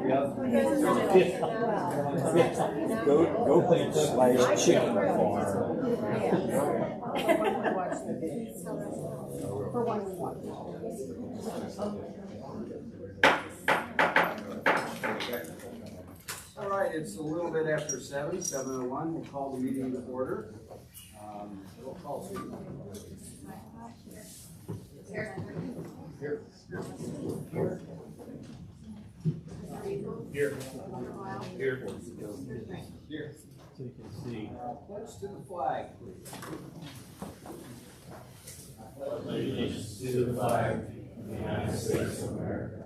Goat/chicken farm. All right, it's a little bit after 7:01. We'll call the meeting to order. We'll call Susan. Here. Here. Here. Here. Here. Here. So you can see. Pledge to the flag, please. Allegiance to the flag of the United States of America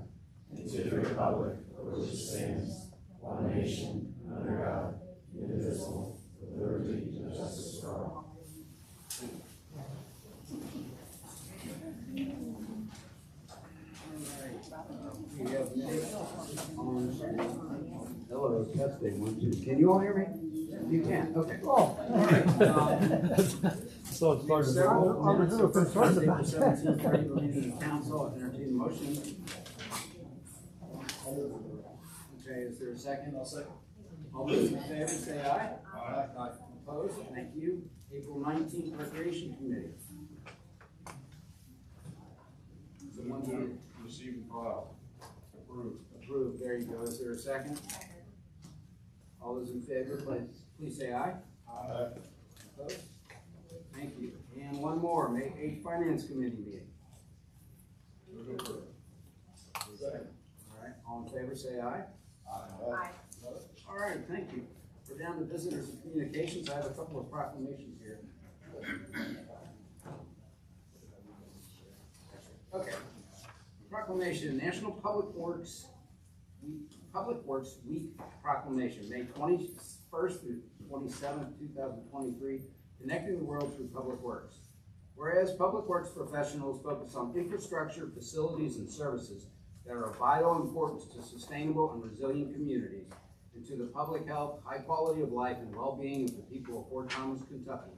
and to the republic for which it stands, one nation, under God, indivisible, with liberty and justice for all. We have Nick on. Hello, testing 1, 2. Can you all hear me? You can. Okay. Oh, all right. So it's hard to Several know. minutes of first Thursday, April 17th, regular meeting of council. Entertain a motion. Okay, is there a second? I'll second. All those in favor say aye. Aye. Opposed? Thank you. April 19th, Recreation Committee. Someone to Receive and file. Approved. approve. There you go. Is there a second? All those in favor, please say aye. Aye. Opposed? Thank you. And one more, May 8th Finance Committee meeting. Move to approve. Second. All right, all in favor, say aye. Aye. All right, thank you. We're down to visitors and communications. I have a couple of proclamations here. Okay. Proclamation, National Public Works Week proclamation, May 21st through 27th, 2023, connecting the world through public works. Whereas public works professionals focus on infrastructure, facilities, and services that are of vital importance to sustainable and resilient communities and to the public health, high quality of life, and well-being of the people of Fort Thomas, Kentucky.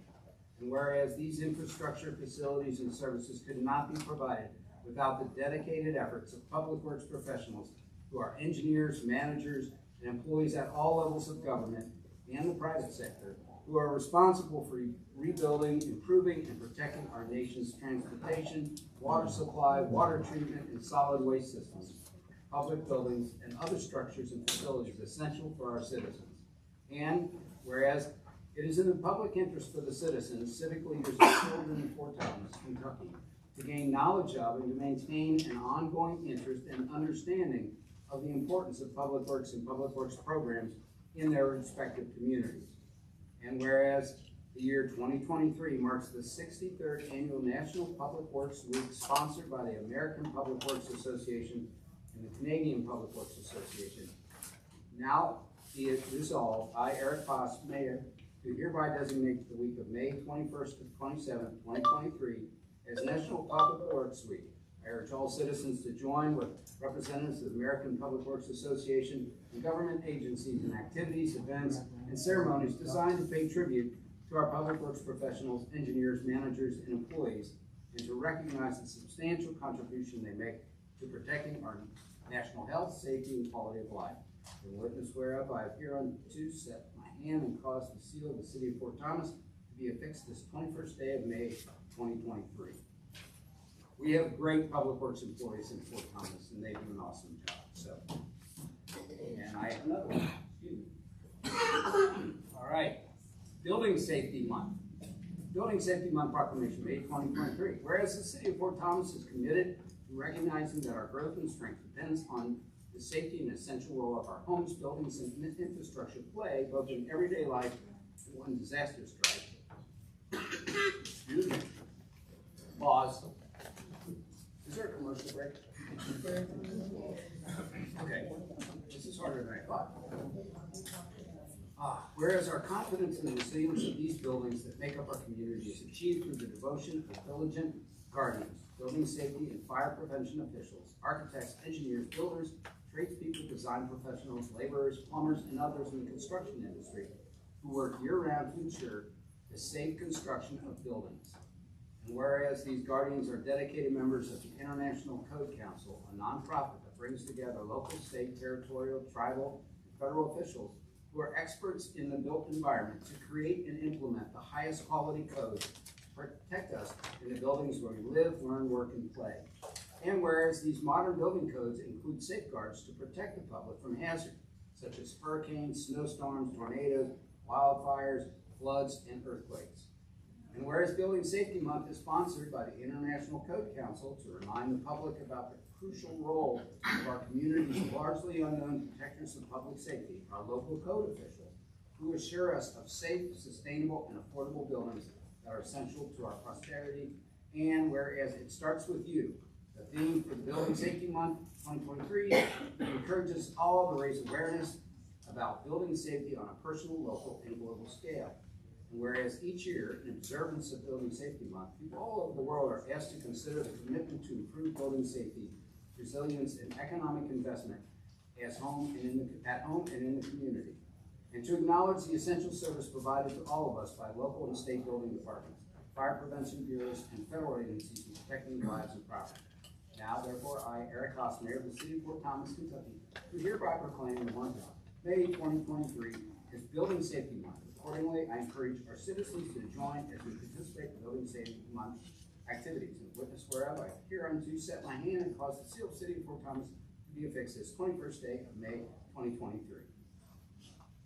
And whereas these infrastructure, facilities, and services could not be provided without the dedicated efforts of public works professionals who are engineers, managers, and employees at all levels of government and the private sector who are responsible for rebuilding, improving, and protecting our nation's transportation, water supply, water treatment, and solid waste systems, public buildings, and other structures and facilities essential for our citizens. And whereas it is in the public interest for the citizens, civic leaders, and children in Fort Thomas, Kentucky, to gain knowledge of and to maintain an ongoing interest and understanding of the importance of public works and public works programs in their respective communities. And whereas the year 2023 marks the 63rd Annual National Public Works Week sponsored by the American Public Works Association and the Canadian Public Works Association. Now be it resolved, I, Eric Foss, Mayor, do hereby designate the week of May 21st to 27th, 2023 as National Public Works Week. I urge all citizens to join with representatives of the American Public Works Association and government agencies in activities, events, and ceremonies designed to pay tribute to our public works professionals, engineers, managers, and employees, and to recognize the substantial contribution they make to protecting our national health, safety, and quality of life. In witness whereof, I have hereunto set my hand and caused the seal of the city of Fort Thomas to be affixed this 21st day of May, 2023. We have great public works employees in Fort Thomas, and they do an awesome job. So, and I have another one. Excuse me. All right, Building Safety Month. Building Safety Month proclamation, May 2023. Whereas the city of Fort Thomas is committed to recognizing that our growth and strength depends on the safety and essential role of our homes, buildings, and infrastructure play both in everyday life and when disaster strikes. Excuse me. Pause. Is there a commercial break? Okay, this is harder than I thought. Whereas our confidence in the resilience of these buildings that make up our community is achieved through the devotion of diligent guardians, building safety and fire prevention officials, architects, engineers, builders, tradespeople, design professionals, laborers, plumbers, and others in the construction industry who work year-round to ensure the safe construction of buildings. And whereas these guardians are dedicated members of the International Code Council, a nonprofit that brings together local, state, territorial, tribal, and federal officials who are experts in the built environment to create and implement the highest quality codes to protect us in the buildings where we live, learn, work, and play. And whereas these modern building codes include safeguards to protect the public from hazards such as hurricanes, snowstorms, tornadoes, wildfires, floods, and earthquakes. And whereas Building Safety Month is sponsored by the International Code Council to remind the public about the crucial role of our community's largely unknown protectors of public safety, our local code officials, who assure us of safe, sustainable, and affordable buildings that are essential to our prosperity. And whereas it starts with you, the theme for the Building Safety Month 2023 encourages all to raise awareness about building safety on a personal, local, and global scale. And whereas each year, in observance of Building Safety Month, people all over the world are asked to consider the commitment to improve building safety, resilience, and economic investment at home and in the community, and to acknowledge the essential service provided to all of us by local and state building departments, fire prevention bureaus, and federal agencies in protecting lives and property. Now, therefore, I, Eric Haas, Mayor of the City of Fort Thomas, Kentucky, do hereby proclaim the month of May 2023 as Building Safety Month. Accordingly, I encourage our citizens to join as we participate in Building Safety Month activities. And witness whereof I hereunto set my hand and cause the seal of the City of Fort Thomas to be affixed this 21st day of May 2023.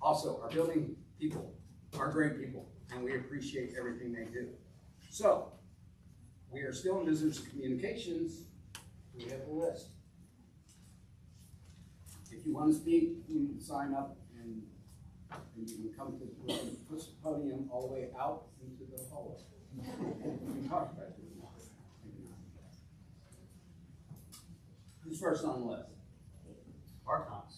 Also, our building people are great people, and we appreciate everything they do. So, we are still in business of communications. We have a list. If you want to speak, you can sign up and you can come to the podium all the way out into the hallway. We can talk about it. Who's first on the list? Art Thomas.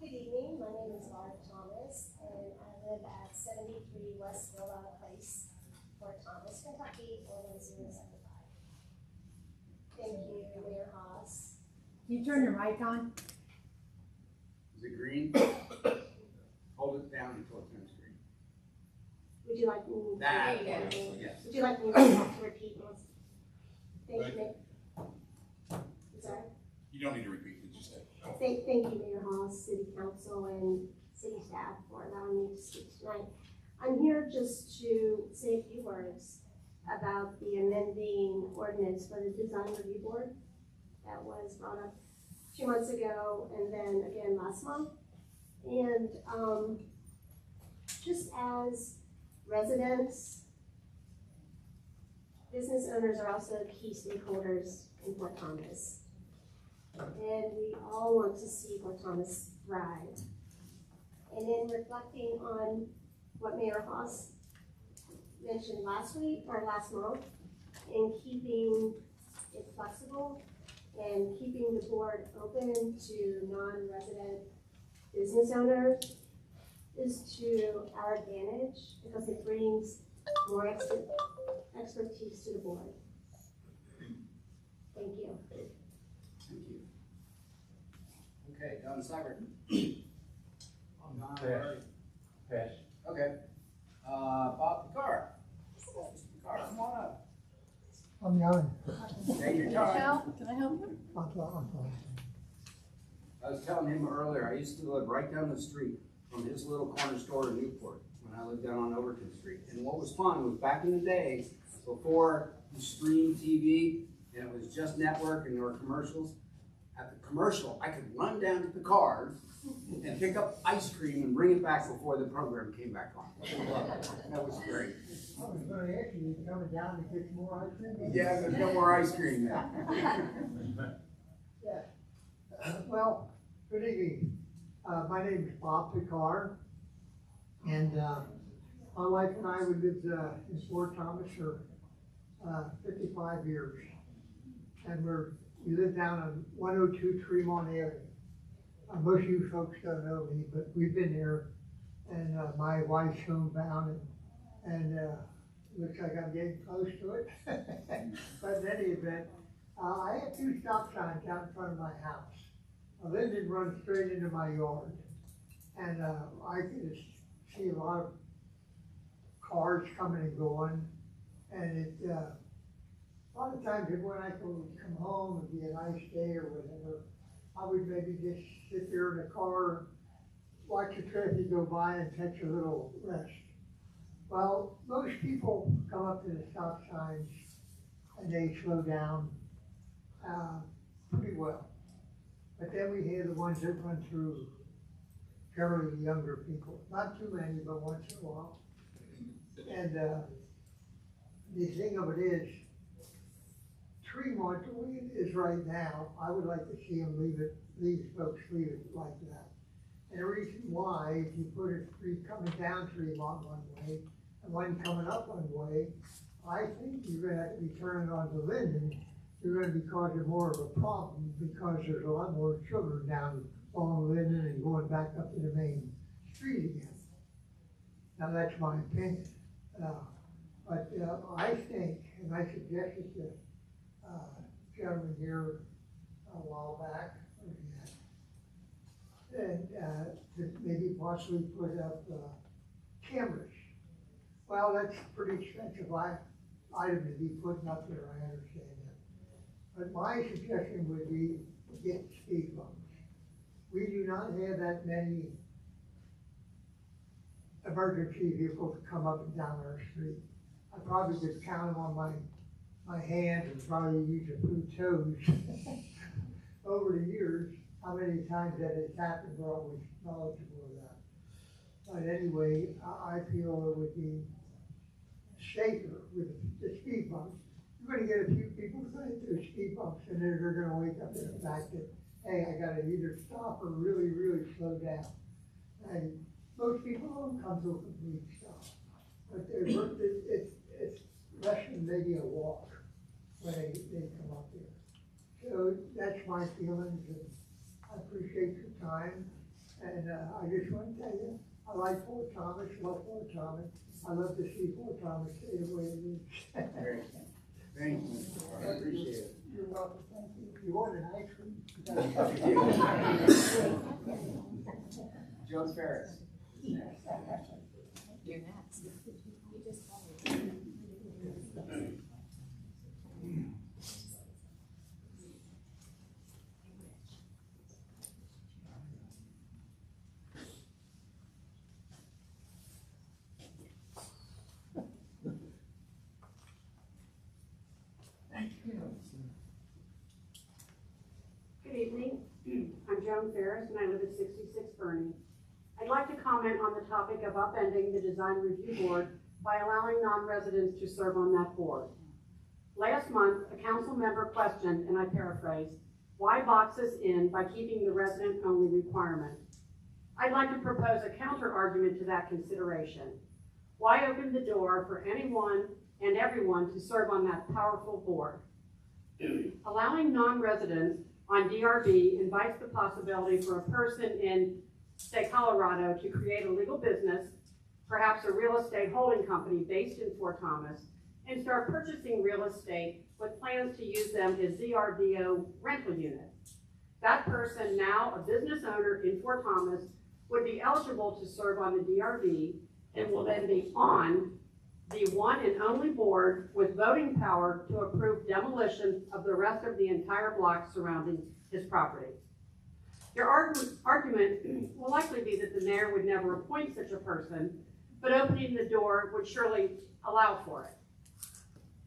Good evening, my name is Laura Thomas, and I live at 73 West Villa Place, Fort Thomas, Kentucky, 41075. Thank you, Mayor Haas. Can you turn your mic on? Is it green? Hold it down until it turns green. Would you like me to That, repeat? yes. Would you like me to repeat those? Thank you, Mayor. Sorry. You don't need to repeat it, just say. Thank you, Mayor Haas, City Council, and City staff for allowing me to speak tonight. I'm here just to say a few words about the amending ordinance for the Design Review Board that was brought up 2 months ago and then again last month. And just as residents, business owners are also key stakeholders in Fort Thomas. And we all want to see Fort Thomas thrive. And in reflecting on what Mayor Haas mentioned last week or last month, in keeping it flexible and keeping the board open to non-resident business owners is to our advantage because it brings more expertise to the board. Thank you. Thank you. Okay, Don Seibert. Pass. Okay. Bob Picard. Picard, come on up. I'm young. Take your time. Michelle, can I help you? I'm fine. I was telling him earlier, I used to live right down the street from his little corner store in Newport when I lived down on Overton Street. And what was fun was back in the day, before you streamed TV and it was just network and there were commercials, at the commercial, I could run down to the car and pick up ice cream and bring it back before the program came back on. That was great. I was gonna ask you, coming down to get some more ice cream? Yeah, there's no more ice cream now. Well, good evening. My name is Bob Picard, and my wife and I, we lived in Fort Thomas for 55 years. And we live down on 102 Tremont Avenue. Most of you folks don't know me, but we've been there, and my wife's homebound, and looks like I'm getting close to it. But in any event, I had 2 stop signs out in front of my house. A linden runs straight into my yard. And, I could see a lot of cars coming and going, and it, a lot of times when I could come home and be a nice day or whatever, I would maybe just sit there in the car, watch the traffic go by and take a little rest. Well, most people come up to the stop signs and they slow down, pretty well. But then we hear the ones that run through, generally the younger people, not too many, but once in a while. And, the thing of it is, Tremont, the way it is right now, I would like to see them these folks leave it like that. And the reason why, if you put a street coming down Tremont one way, and one coming up one way, I think you're gonna have to be turning onto Linden. You're gonna be causing more of a problem, because there's a lot more children down along Linden and going back up to the main street again. Now, that's my opinion. But I think, and I suggested to gentleman here a while back, and to maybe possibly put up cameras. Well, that's a pretty expensive item to be putting up there, I understand that. But my suggestion would be to get speed bumps. We do not have that many emergency vehicles come up and down our street. I probably could count them on my hands and probably use a few toes. Over the years, how many times that has happened, we're always knowledgeable of that. But anyway, I feel it would be safer with the speed bumps. You're gonna get a few people running through speed bumps, and then they're gonna wake up to the fact that, hey, I gotta either stop or really, really slow down. And most people don't come to a complete stop, but it's less than maybe a walk when they come up there. So that's my feelings, and I appreciate your time. And I just want to tell you, I like Fort Thomas, love Fort Thomas. I love to see Fort Thomas stay the way it is. Thank you. I appreciate it. You're welcome, thank you. If you want an ice cream. Jones Ferris. You're next. You just Good evening. I'm Joan Ferris, and I live at 66 Bernie. I'd like to comment on the topic of upending the Design Review Board by allowing non-residents to serve on that board. Last month, a council member questioned, and I paraphrase, why box us in by keeping the resident-only requirement? I'd like to propose a counter-argument to that consideration. Why open the door for anyone and everyone to serve on that powerful board? Allowing non-residents on DRB invites the possibility for a person in, say, Colorado to create a legal business, perhaps a real estate holding company based in Fort Thomas, and start purchasing real estate with plans to use them as ZRBO rental units. That person, now a business owner in Fort Thomas, would be eligible to serve on the DRB and will then be on the one and only board with voting power to approve demolition of the rest of the entire block surrounding his property. Your argument will likely be that the mayor would never appoint such a person, but opening the door would surely allow for it.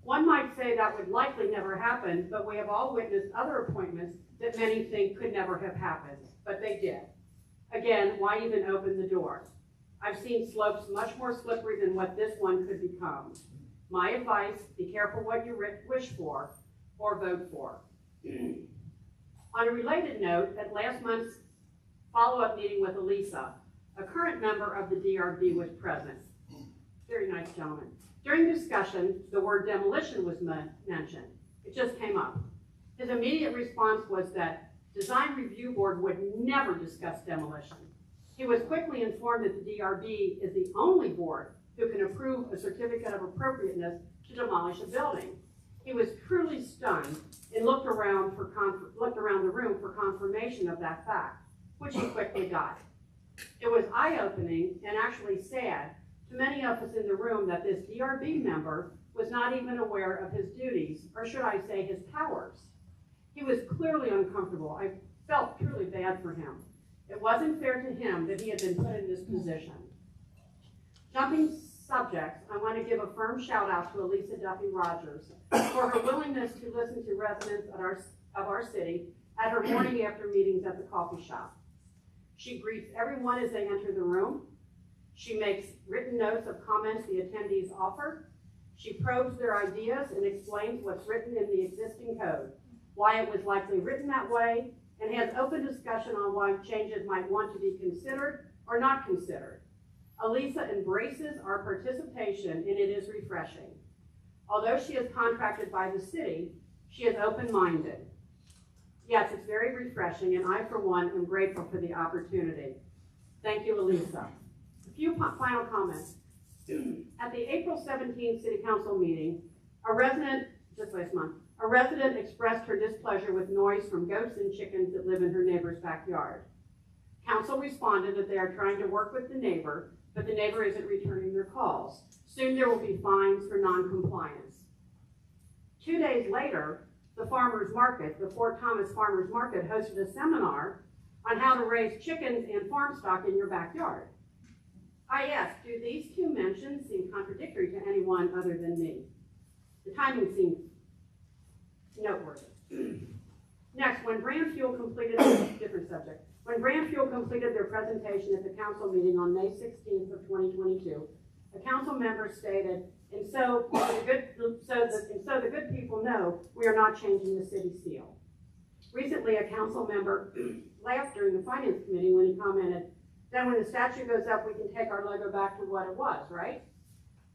One might say that would likely never happen, but we have all witnessed other appointments that many think could never have happened, but they did. Again, why even open the door? I've seen slopes much more slippery than what this one could become. My advice, be careful what you wish for or vote for. On a related note, at last month's follow-up meeting with Elisa, a current member of the DRB was present. Very nice gentleman. During discussion, the word demolition was mentioned. It just came up. His immediate response was that Design Review Board would never discuss demolition. He was quickly informed that the DRB is the only board who can approve a certificate of appropriateness to demolish a building. He was truly stunned and looked around the room for confirmation of that fact, which he quickly got. It was eye-opening and actually sad to many of us in the room that this DRB member was not even aware of his duties, or should I say his powers. He was clearly uncomfortable. I felt truly bad for him. It wasn't fair to him that he had been put in this position. Jumping subjects, I want to give a firm shout out to Elisa Duffy Rogers for her willingness to listen to residents of our city at her morning after meetings at the coffee shop. She greets everyone as they enter the room. She makes written notes of comments the attendees offer. She probes their ideas and explains what's written in the existing code, why it was likely written that way, and has open discussion on why changes might want to be considered or not considered. Elisa embraces our participation and it is refreshing. Although she is contracted by the city, she is open-minded. Yes, it's very refreshing, and I, for one, am grateful for the opportunity. Thank you, Elisa. A few final comments. At the April 17th City Council meeting, just last month, a resident expressed her displeasure with noise from goats and chickens that live in her neighbor's backyard. Council responded that they are trying to work with the neighbor, but the neighbor isn't returning their calls. Soon there will be fines for non-compliance. 2 days later, the farmers market, the Fort Thomas Farmers Market, hosted a seminar on how to raise chickens and farm stock in your backyard. I asked, do these two mentions seem contradictory to anyone other than me? The timing seemed noteworthy. Next, when Brand Fuel completed, different subject, when Brand Fuel completed their presentation at the council meeting on May 16th of 2022, a council member stated, and so the good people know we are not changing the city seal. Recently, a council member laughed during the finance committee when he commented, then when the statue goes up, we can take our logo back to what it was, right?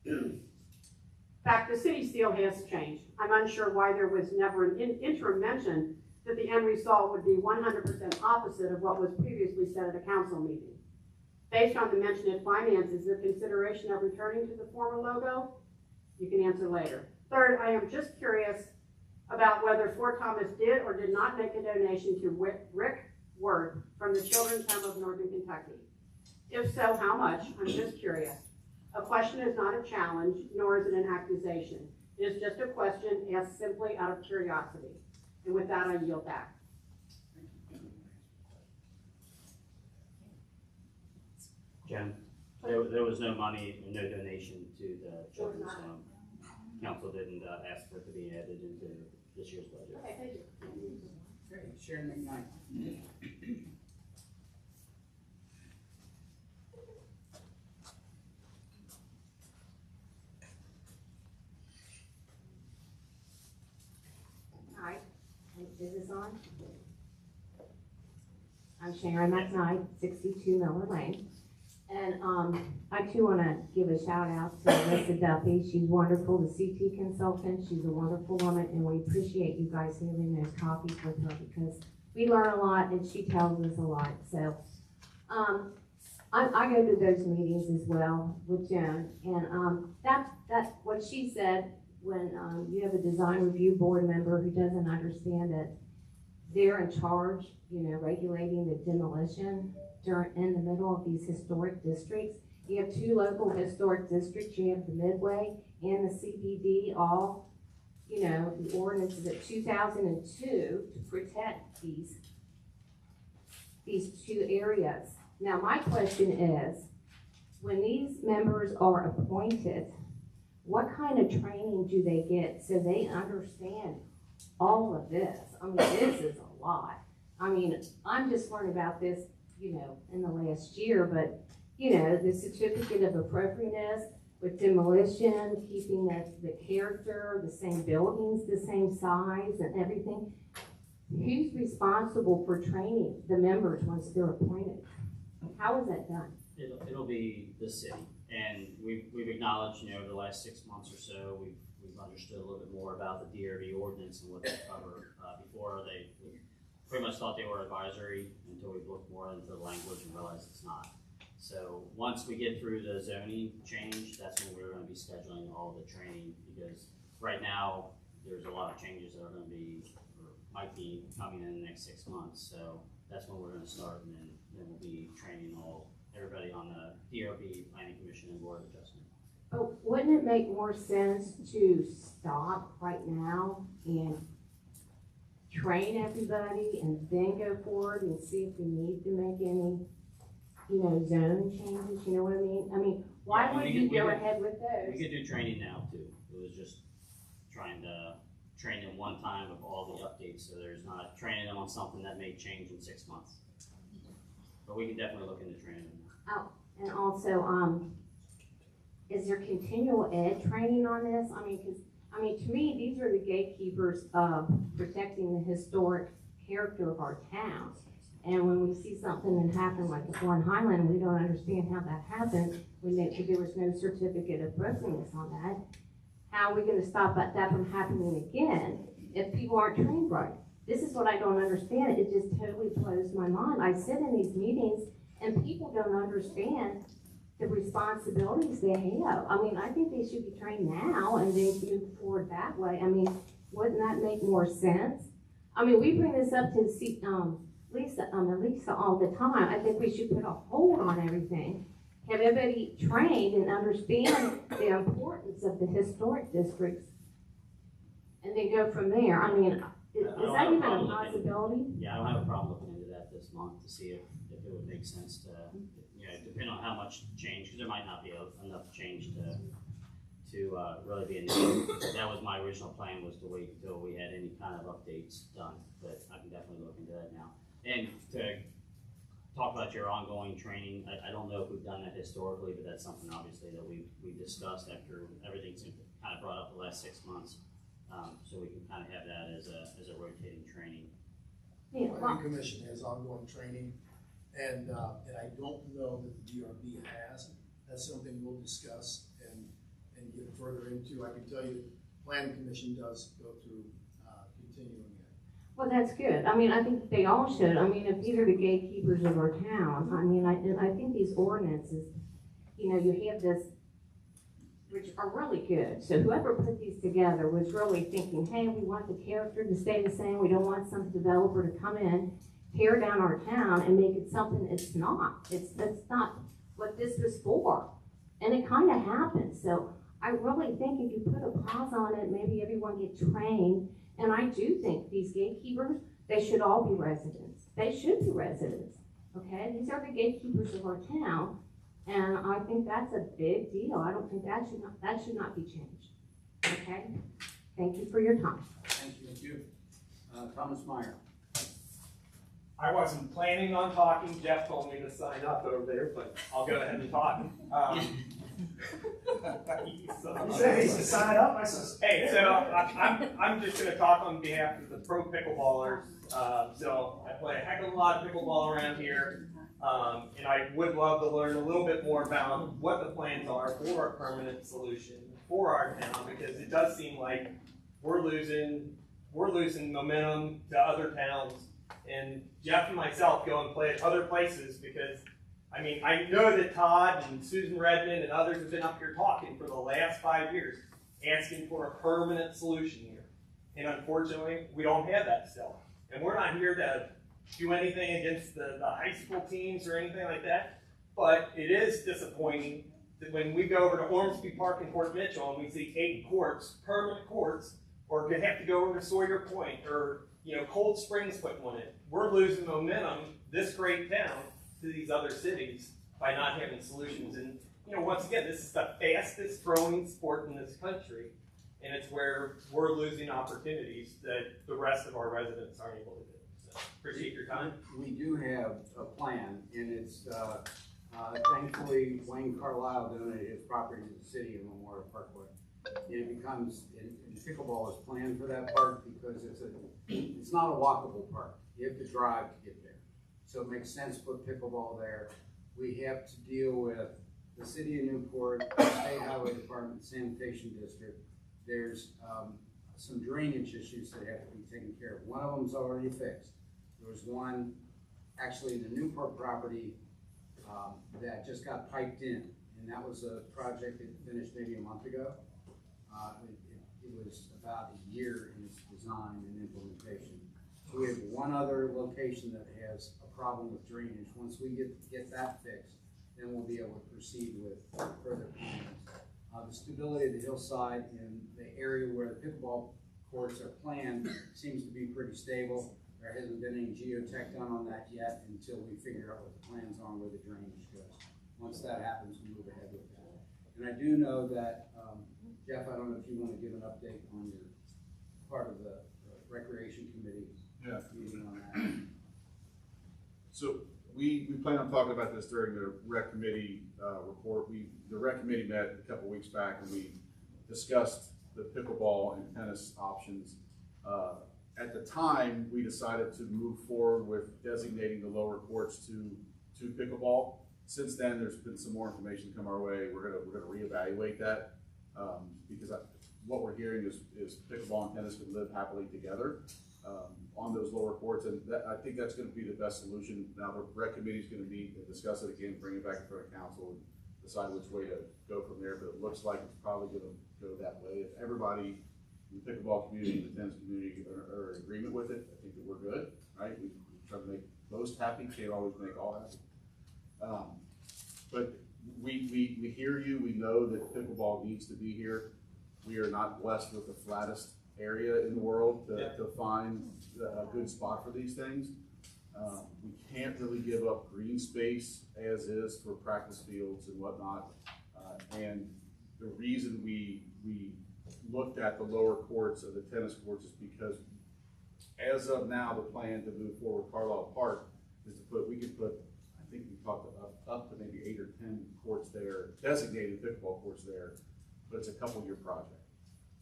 In fact, the city seal has changed. I'm unsure why there was never an interim mention that the end result would be 100% opposite of what was previously said at a council meeting. Based on the mention in finance, is there consideration of returning to the former logo? You can answer later. Third, I am just curious about whether Fort Thomas did or did not make a donation to Rick Worth from the Children's Home of Northern Kentucky. If so, how much? I'm just curious. A question is not a challenge, nor is it an accusation. It is just a question asked simply out of curiosity. And with that, I yield back. Jen, there was no money, no donation to the children's home. Council didn't ask for it to be added into this year's budget. Okay, thank you. Great, Sharon McKnight. Hi, is this on? I'm Sharon McKnight, 62 Miller Lane. And I too want to give a shout out to Melissa Duffy. She's wonderful, the CT consultant. She's a wonderful woman, and we appreciate you guys having those coffees with her because we learn a lot and she tells us a lot. So I go to those meetings as well with Joan, and that's what she said. When you have a design review board member who doesn't understand that they're in charge, regulating the demolition in the middle of these historic districts. You have two local historic districts. You have the Midway and the CBD, all, the ordinances of 2002 to protect these two areas. Now, my question is, when these members are appointed, what kind of training do they get so they understand all of this? I mean, this is a lot. I mean, I'm just learning about this, in the last year, but, the certificate of appropriateness with demolition, keeping the character, the same buildings, the same size and everything. Who's responsible for training the members once they're appointed? How is that done? It'll be the city, and we've acknowledged, over the last 6 months or so, we've understood a little bit more about the DRB ordinance and what they cover. Before we pretty much thought they were advisory until we looked more into the language and realized it's not. So once we get through the zoning change, that's when we're going to be scheduling all the training, because right now there's a lot of changes that are going to be or might be coming in the next 6 months. So that's when we're going to start, and then we'll be training all everybody on the DRB, Planning Commission, and Board of Adjustment. But wouldn't it make more sense to stop right now and train everybody and then go forward and see if we need to make any, zone changes, you know what I mean? I mean, why Yeah, wouldn't you go ahead with We those? could do training now too. It was just trying to train them one time of all the updates, so there's not training them on something that may change in 6 months. But we can definitely look into training them. And also, is there continual ed training on this? To me, these are the gatekeepers of protecting the historic character of our town. And when we see something that happened like the Warren Highland, and we don't understand how that happened, there was no certificate of appropriateness on that, how are we gonna stop that from happening again if people aren't trained right? This is what I don't understand. It just totally blows my mind. I sit in these meetings and people don't understand the responsibilities they have. I think they should be trained now and then move forward that way. Wouldn't that make more sense? We bring this up to see, Lisa all the time. I think we should put a hold on everything. Have everybody trained and understand the importance of the historic districts and then go from there. Is that even a possibility? Yeah, I don't have a problem looking into that this month to see if it would make sense to, depending on how much change, because there might not be enough change to really be a need. That was my original plan, was to wait until we had any kind of updates done, but I can definitely look into that now. And to talk about your ongoing training, I don't know if we've done that historically, but that's something obviously that we discussed after everything's been kind of brought up the last 6 months. So we can kind of have that as a rotating training. Yeah, Planning Commission has ongoing training, and I don't know that the DRB has. That's something we'll discuss and get further into. I can tell you that Planning Commission does go through continuing it. Well, that's good. I think they all should. If these are the gatekeepers of our town, I think these ordinances, you have this, which are really good. So whoever put these together was really thinking, hey, we want the character to stay the same. We don't want some developer to come in, tear down our town and make it something it's not. That's not what this was for. And it kind of happened. So I really think if you put a pause on it, maybe everyone get trained. And I do think these gatekeepers, they should all be residents. They should be residents, okay? These are the gatekeepers of our town, and I think that's a big deal. I don't think that should not be changed, okay? Thank you for your time. Thank you. Thomas Meyer. I wasn't planning on talking. Jeff told me to sign up over there, but I'll go ahead and talk. You said he's to sign up. I said, Hey, so I'm just going to talk on behalf of the pro pickleballers. So I play a heck of a lot of pickleball around here, and I would love to learn a little bit more about what the plans are for a permanent solution for our town, because it does seem like we're losing momentum to other towns. And Jeff and myself go and play at other places because, I know that Todd and Susan Redmond and others have been up here talking for the last 5 years, asking for a permanent solution here. And unfortunately, we don't have that still. And we're not here to do anything against the high school teams or anything like that. But it is disappointing that when we go over to Ormsby Park in Fort Mitchell and we see 8 courts, permanent courts, or we have to go over to Sawyer Point or Cold Springs putting one in. We're losing momentum, this great town, to these other cities by not having solutions. And once again, this is the fastest growing sport in this country, and it's where we're losing opportunities that the rest of our residents aren't able to do. So appreciate your time. We do have a plan, and it's thankfully Wayne Carlisle donated his property to the city of Memorial Parkway. And it becomes, and pickleball is planned for that park because it's not a walkable park. You have to drive to get there. So it makes sense to put pickleball there. We have to deal with the city of Newport, the State Highway Department, Sanitation District. There's some drainage issues that have to be taken care of. One of them's already fixed. There was one actually in the Newport property that just got piped in. And that was a project that finished maybe a month ago. It was about a year in its design and implementation. So we have one other location that has a problem with drainage. Once we get that fixed, then we'll be able to proceed with further plans. The stability of the hillside and the area where the pickleball courts are planned seems to be pretty stable. There hasn't been any geotech done on that yet until we figure out what the plans are and where the drainage goes. Once that happens, we move ahead with that. And I do know that, Jeff, I don't know if you want to give an update on your part of the recreation committee meeting on that. So we plan on talking about this during the rec committee report. The rec committee met a couple weeks back and we discussed the pickleball and tennis options. At the time, we decided to move forward with designating the lower courts to pickleball. Since then, there's been some more information come our way. We're gonna reevaluate that because what we're hearing is pickleball and tennis can live happily together on those lower courts, and I think that's going to be the best solution. Now the rec committee is going to meet and discuss it again, bring it back in front of council, and decide which way to go from there. But it looks like it's probably going to go that way. If everybody in the pickleball community and the tennis community are in agreement with it, I think that we're good, right? We try to make most happy. Can't always make all happy. But we hear you. We know that pickleball needs to be here. We are not blessed with the flattest area in the world to find a good spot for these things. We can't really give up green space as is for practice fields and whatnot. And the reason we looked at the lower courts of the tennis courts is because as of now, the plan to move forward Carlisle Park is to we could put, I think we talked up to maybe 8 or 10 courts there, designated pickleball courts there, but it's a couple-year project.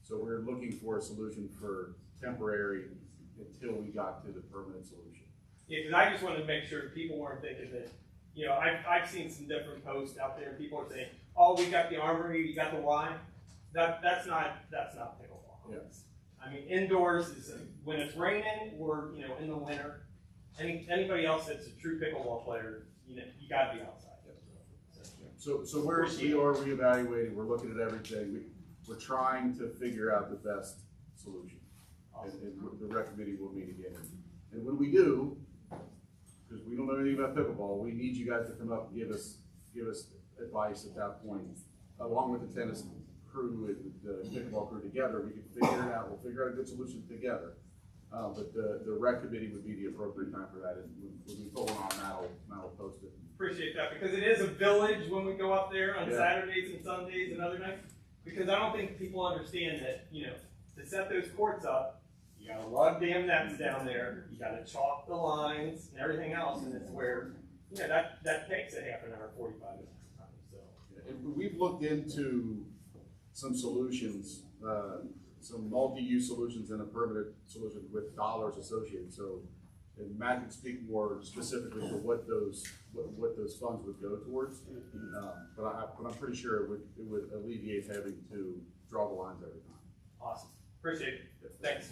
So we're looking for a solution for temporary until we got to the permanent solution. Yeah, because I just wanted to make sure people weren't thinking that, you know, I've seen some different posts out there. People are saying, "Oh, we got the armory, we got the Y." That's not pickleball. Yes. I mean, indoors is when it's raining or in the winter. Anybody else that's a true pickleball player, you got to be outside. So we are reevaluating. We're looking at everything. We're trying to figure out the best solution. Awesome. And the rec committee will meet again. And when we do, because we don't know anything about pickleball, we need you guys to come up and give us advice at that point, along with the tennis crew and the pickleball crew together. We can figure it out. We'll figure out a good solution together. But the rec committee would be the appropriate time for that. And when we pull on Matt will post it. Appreciate that, because it is a village when we go up there on Saturdays and Sundays and other nights. Because I don't think people understand that, to set those courts up, you gotta lug damn nets down there, you gotta chalk the lines and everything else, and it's where, that takes a half an hour, 45 minutes. So. And we've looked into some solutions, some multi-use solutions and a permanent solution with dollars associated. So, and Matt can speak more specifically to what those funds would go towards. But I'm pretty sure it would alleviate having to draw the lines every time. Awesome. Appreciate it. Thanks.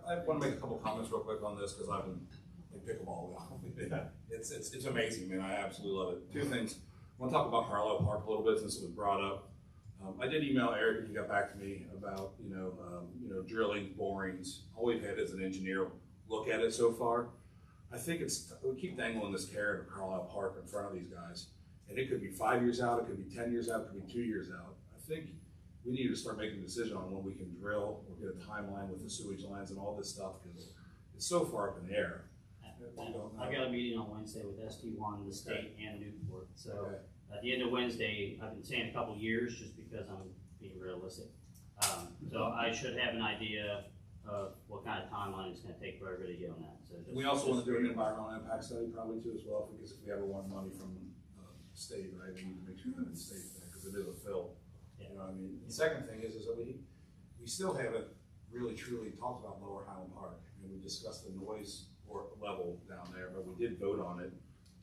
I want to make a couple comments real quick on this because I've been in pickleball. It's amazing, man. I absolutely love it. Two things. I want to talk about Carlisle Park a little bit since it was brought up. I did email Eric and he got back to me about drilling, borings. All we've had as an engineer look at it so far. I think we keep dangling this carrot of Carlisle Park in front of these guys, and it could be 5 years out, it could be 10 years out, it could be 2 years out. I think we need to start making a decision on when we can drill or get a timeline with the sewage lines and all this stuff, because it's so far up in the air. I've got a meeting on Wednesday with ST1, the state, and Newport. So at the end of Wednesday, I've been saying a couple years just because I'm being realistic. So I should have an idea of what kind of timeline it's going to take for everybody to get on that. So We also want to do an environmental impact study probably too as well, because if we ever want money from the state, right, we need to make sure that it stays there, because it is a fill. You know what I mean? The second thing is that we still haven't really truly talked about Lower Highland Park. I mean, we discussed the noise level down there, but we did vote on it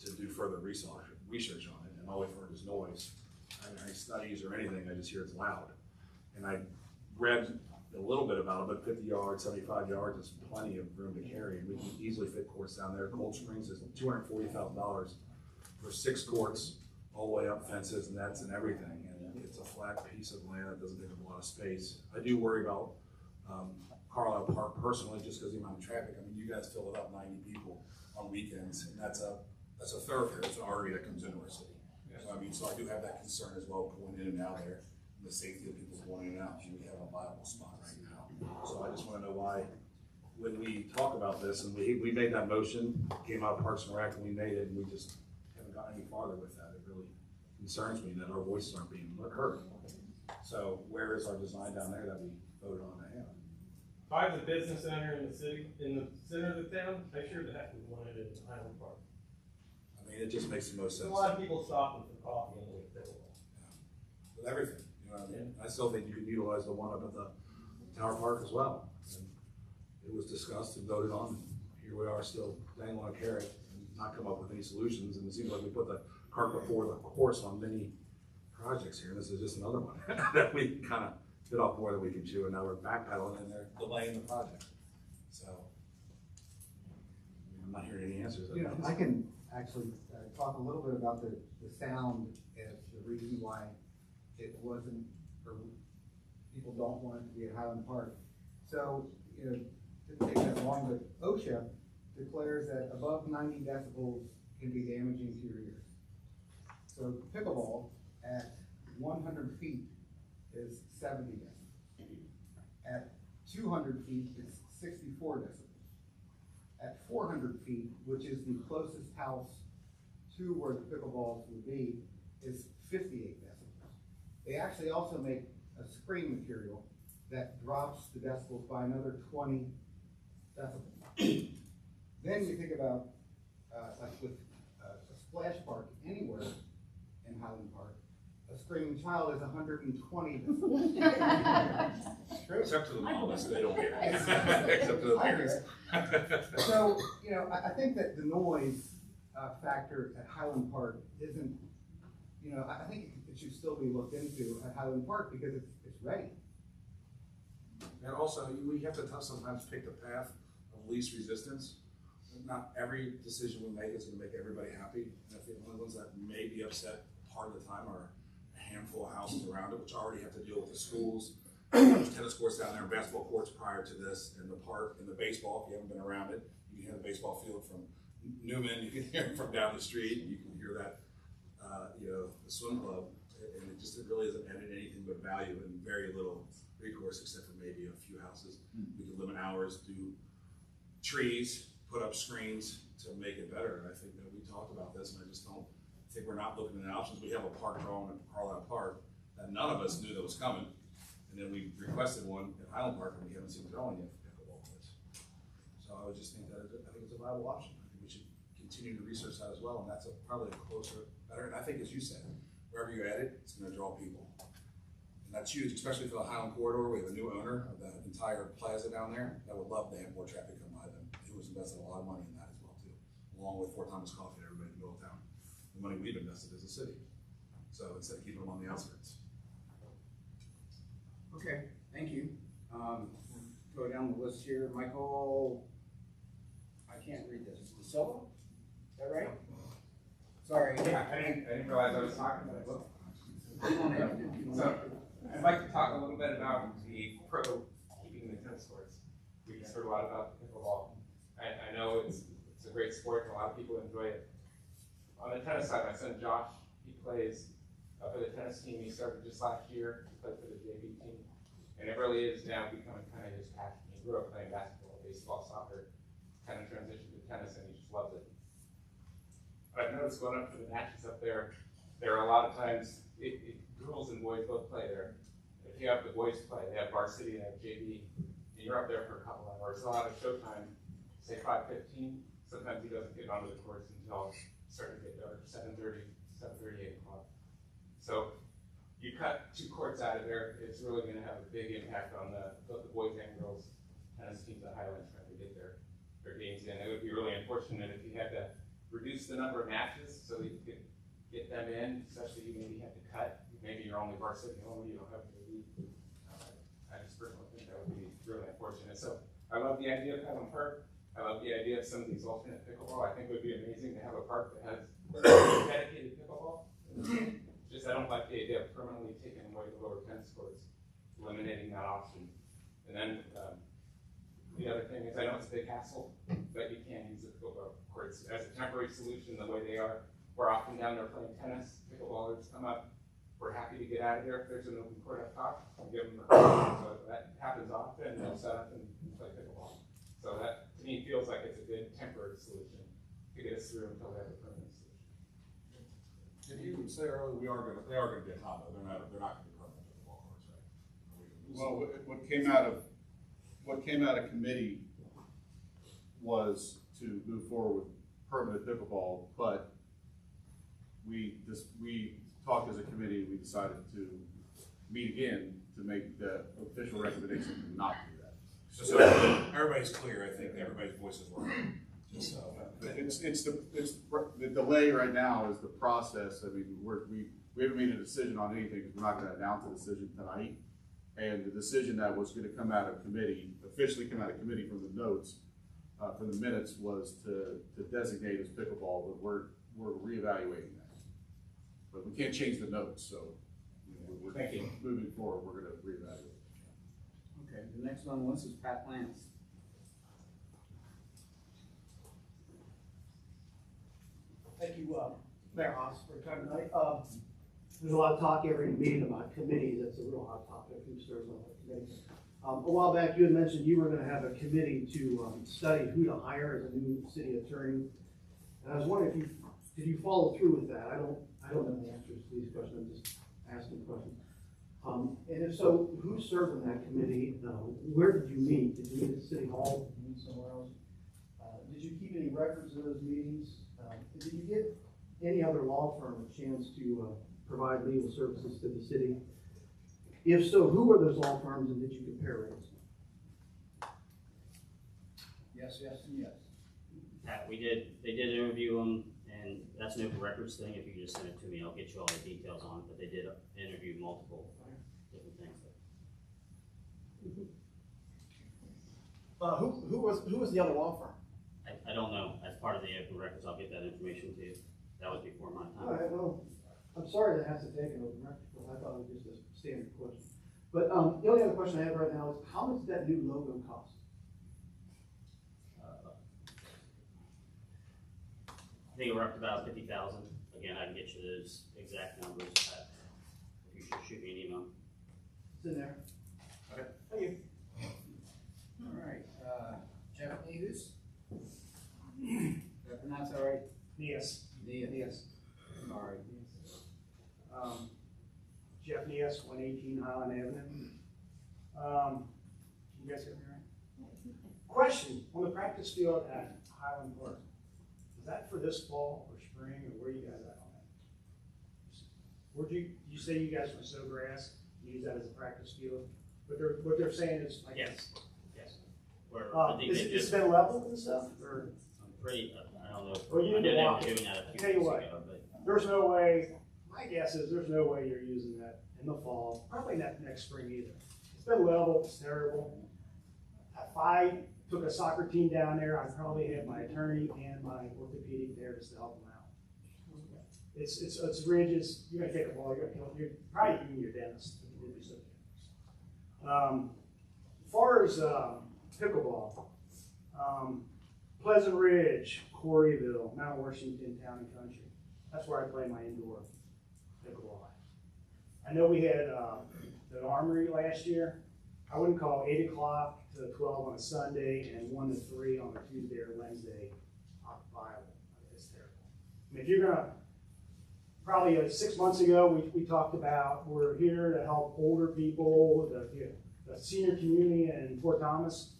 to do further research on it, and all we've heard is noise. I haven't heard studies or anything, I just hear it's loud. And I read a little bit about it, but 50 yards, 75 yards is plenty of room to carry, and we can easily fit courts down there. Cold Springs is $240,000 for 6 courts, all the way up fences, nets, and everything. And it's a flat piece of land that doesn't take up a lot of space. I do worry about Carlisle Park personally, just because of the amount of traffic. I mean, you guys fill it up 90 people on weekends, and that's a thoroughfare. It's an artery that comes into our city. So, I mean, so I do have that concern as well, going in and out there, and the safety of people going in and out. We have a viable spot right now. So I just wanna know why, when we talk about this, and we made that motion, came out of Parks and Rec, and we made it, and we just haven't gotten any farther with that. It really concerns me that our voices aren't being heard. So where is our design down there that we voted on to have? If I was a business owner in the city, in the center of the town, I sure the heck would want it in Highland Park. I mean, it just makes the most There's sense. a lot of people stopping for coffee on the way to pickleball. With everything, you know what I mean? I still think you can utilize the one up at the Tower Park as well. And it was discussed and voted on, and here we are still dangling a carrot and not come up with any solutions, and it seems like we put the cart before the horse on many projects here, and this is just another one that we kind of bit off more than we can chew, and now we're backpedaling and they're delaying the project. So, I'm not hearing any answers. You know, I can actually talk a little bit about the sound as the reason why it wasn't, or people don't want it to be at Highland Park. So, you know, to take that long, but OSHA declares that above 90 decibels can be damaging to your ears. So pickleball at 100 feet is 70 decibels. At 200 feet, it's 64 decibels. At 400 feet, which is the closest house to where the pickleballs would be, is 58 decibels. They actually also make a screen material that drops the decibels by another 20 decibels. Then you think about, like with a splash park anywhere in Highland Park, a screaming child is 120 decibels. True. Except to the moments, they don't care. Exactly. Except to the I parents. So, you know, I think that the noise factor at Highland Park isn't, you know, I think it should still be looked into at Highland Park because it's ready. And also, we have to sometimes pick the path of least resistance. Not every decision we make is gonna make everybody happy. And I think one of the ones that may be upset part of the time are a handful of houses around it, which already have to deal with the schools. There's tennis courts down there, and basketball courts prior to this, and the park, and the baseball, if you haven't been around it, you can hear the baseball field from Newman, you can hear it from down the street, you can hear that, you know, the swim club, and it really isn't adding anything but value and very little recourse except for maybe a few houses. We could limit hours, do trees, put up screens to make it better, and I think that we talked about this, and I just don't think we're not looking at options. We have a park drawing at Carlisle Park that none of us knew that was coming. And then we requested one at Highland Park, and we haven't seen drawing yet for pickleball courts. So I would just think that I think it's a viable option. I think we should continue to research that as well, and that's probably a closer, better. And I think, as you said, wherever you add it, it's going to draw people, and that's huge, especially for the Highland Corridor. We have a new owner of the entire plaza down there that would love to have more traffic come by them. Who has invested a lot of money in that as well too, along with Fort Thomas Coffee and everybody in Middletown. The money we've invested as a city. So instead of keeping them on the outskirts. Okay, thank you. Go down the list here. Michael, I can't read this. De Silva? Is that right? Sorry. Yeah, I didn't realize I was talking about it. Come on in. So, I'd like to talk a little bit about the keeping the tennis courts. We just heard a lot about pickleball. I know it's a great sport and a lot of people enjoy it. On the tennis side, my son Josh, he plays for the tennis team. He started just last year. He played for the JV team. And it really is now becoming kind of his passion. He grew up playing basketball, baseball, soccer, kind of transitioned to tennis, and he just loves it. But I've noticed going up to the matches up there, there are a lot of times, girls and boys both play there. If you have the boys play, they have varsity, they have JV, and you're up there for a couple hours. A lot of showtime, say 5:15. Sometimes he doesn't get onto the courts until it's starting to get dark, 7:30, 8 o'clock. So you cut 2 courts out of there, it's really going to have a big impact on both the boys and girls tennis teams at Highland trying to get their games in. It would be really unfortunate if you had to reduce the number of matches so that you could get them in, especially you maybe have to cut. Maybe you're only varsity only, you don't have to leave. I just personally think that would be really unfortunate. So I love the idea of Highland Park. I love the idea of some of these alternate pickleball. I think it would be amazing to have a park that has dedicated pickleball. Just I don't like the idea of permanently taking away the lower tennis courts, eliminating that option. And then the other thing is I know it's a big hassle, but you can use the pickleball courts as a temporary solution the way they are. We're often down there playing tennis, pickleballers come up, we're happy to get out of here if there's an open court up top, and give them so that happens often, they'll set up and play pickleball. So that, to me, feels like it's a good temporary solution to get us through until we have a permanent solution. And you would say earlier, they are gonna get hot, though, they're not gonna be permanent pickleball courts, right? Well, what came out of committee was to move forward with permanent pickleball, but we talked as a committee, we decided to meet again to make the official recommendation to not do that. So everybody's clear, I think, everybody's voices were heard, just, The delay right now is the process. I mean, we haven't made a decision on anything because we're not gonna announce a decision tonight. And the decision that was gonna come out of committee, officially come out of committee from the notes, from the minutes, was to designate as pickleball, but we're reevaluating that. But we can't change the notes, so, you know, we're moving forward, we're gonna reevaluate. Okay, the next on the list is Pat Lance. Thank you, Mayor Haas, for your time tonight. There's a lot of talk every meeting about committees. That's a real hot topic. Who serves on that committee? A while back, you had mentioned you were going to have a committee to study who to hire as a new city attorney. And I was wondering did you follow through with that? I don't know the answers to these questions. I'm just asking questions. And if so, who served on that committee? Where did you meet? Did you meet at City Hall? Did you meet somewhere else? Did you keep any records of those meetings? Did you get any other law firm a chance to provide legal services to the city? If so, who were those law firms and did you compare rates? Yes, yes, and yes. Pat, they did interview them, and that's an open records thing. If you just send it to me, I'll get you all the details on it, but they did interview multiple different things. Who was the other law firm? I don't know. As part of the open records, I'll get that information to you. That was before my time. All right, well, I'm sorry that has to take an open record, but I thought it was just a standard question. But the only other question I have right now is how much did that new logo cost? I think we're up to about 50,000. Again, I can get you those exact numbers. If you should shoot me an email. It's in there. Okay. Thank you. All right, Jeff News? Did I pronounce that right? Nias. Yes. All right. Jeff Nias, 118 Highland Avenue. You guys hear me right? Question, on the practice field at Highland Park, is that for this fall or spring, or where you guys at on that? Where'd you say you guys were so grass, you use that as a practice field? What they're saying is like. Yes. It's been leveled and stuff, or? I don't know. Well, you I know they walk were it. doing that a few Tell you weeks what. ago, but There's no way, my guess is there's no way you're using that in the fall, probably not next spring either. It's been leveled, it's terrible. If I took a soccer team down there, I'd probably have my attorney and my orthopedic there just to help them out. It's ridges, you're gonna take a ball, you're probably even your dentist. As far as pickleball, Pleasant Ridge, Coreyville, Mount Washington, Town and Country. That's where I play my indoor pickleball. I know we had the Armory last year. I wouldn't call 8 o'clock to 12 on a Sunday and 1 to 3 on a Tuesday or Wednesday viable. It's terrible. I mean, if you're gonna, probably 6 months ago, we talked about we're here to help older people, the senior community in Fort Thomas.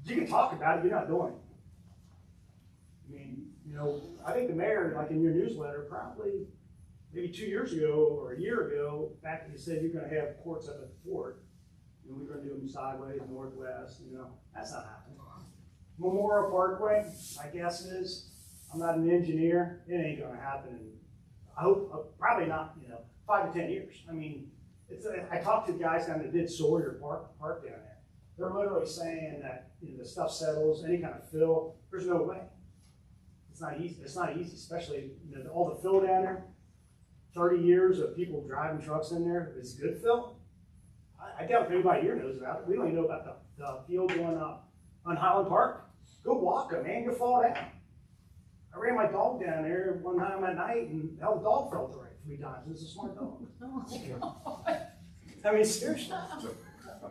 You can talk about it, you're not doing it. I mean, I think the mayor, like in your newsletter, probably maybe 2 years ago or a year ago, back when you said you're gonna have courts up at the fort, and we're gonna do them sideways, northwest, that's not happening. Memorial Parkway, my guess is, I'm not an engineer, it ain't gonna happen in, I hope, probably not, 5 to 10 years. I mean, I talked to the guys down that did Sawyer Park down there. They're literally saying that the stuff settles, any kind of fill, there's no way. It's not easy. It's not easy, especially all the fill down there. 30 years of people driving trucks in there. It's good fill. I doubt if anybody here knows about it. We don't even know about the field going up on Highland Park. Go walk it, man. You'll fall down. I ran my dog down there one time at night, and hell, the dog felt right 3 times. It's a smart dog. I mean, seriously.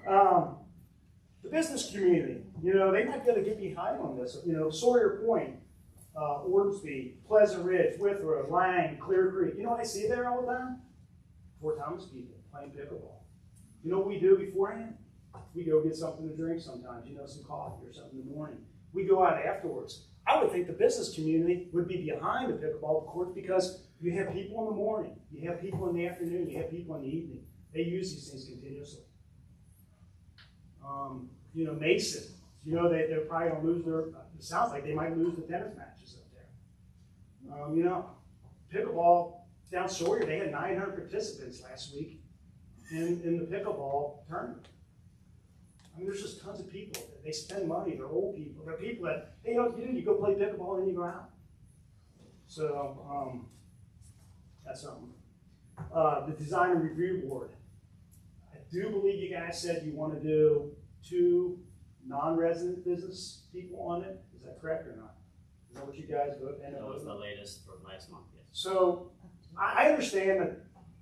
The business community, you know, they might be able to get behind on this. You know, Sawyer Point, Ormsby, Pleasant Ridge, Withrow, Lang, Clear Creek. You know what I see there all the time? Fort Thomas people playing pickleball. You know what we do beforehand? We go get something to drink sometimes, you know, some coffee or something in the morning. We go out afterwards. I would think the business community would be behind the pickleball courts because you have people in the morning, you have people in the afternoon, you have people in the evening. They use these things continuously. You know, Mason, you know, they're probably going to lose their, it sounds like they might lose the tennis matches up there. You know, pickleball down Sawyer, they had 900 participants last week in the pickleball tournament. I mean, there's just tons of people. They spend money. They're old people. They're people that, hey, you know what you do? You go play pickleball and you go out. So, that's something. The design and review board. I do believe you guys said you want to do 2 non-resident business people on it. Is that correct or not? Is that what you guys voted? That was the latest for last month, yes. So, I understand that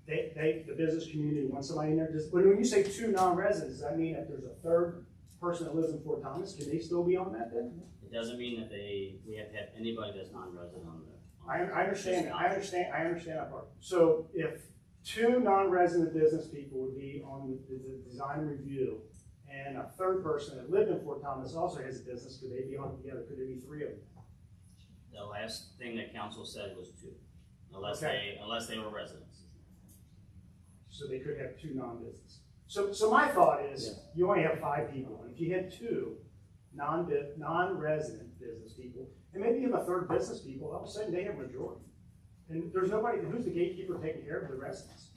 the business community wants somebody in there. But when you say 2 non-residents, does that mean if there's a 3rd person that lives in Fort Thomas, can they still be on that then? It doesn't mean that we have to have anybody that's non-resident on the. I understand that. I understand that part. So if 2 non-resident business people would be on the design review, and a 3rd person that lived in Fort Thomas also has a business, could they be on it together? Could there be 3 of them? The last thing that council said was 2, unless they were residents. So they could have 2 non-business. So my thought is, you only have 5 people, and if you had 2 non-resident business people, and maybe even a 3rd business people, all of a sudden they have a majority. And there's nobody, who's the gatekeeper taking care of the residents?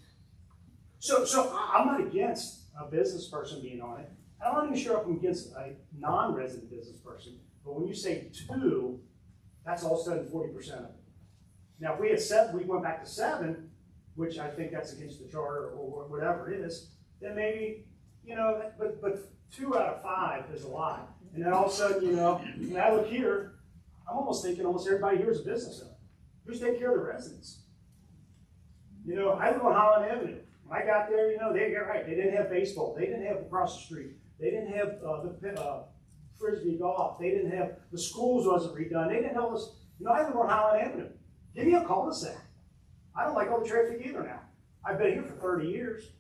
So I'm not against a business person being on it. I'm not even sure if I'm against a non-resident business person, but when you say 2, that's all of a sudden 40% of it. Now, if we had 7, we went back to 7, which I think that's against the charter or whatever it is, then maybe, you know, but 2 out of 5 is a lot. And then all of a sudden, you know, when I look here, I'm almost thinking almost everybody here is a business owner. Who's taking care of the residents? You know, I live on Holland Avenue. When I got there, you know, they got right. They didn't have baseball. They didn't have across the street. They didn't have the frisbee golf. They didn't have, the schools wasn't redone. They didn't have this, you know, I live on Holland Avenue. Give me a cul-de-sac. I don't like all the traffic either now. I've been here for 30 years.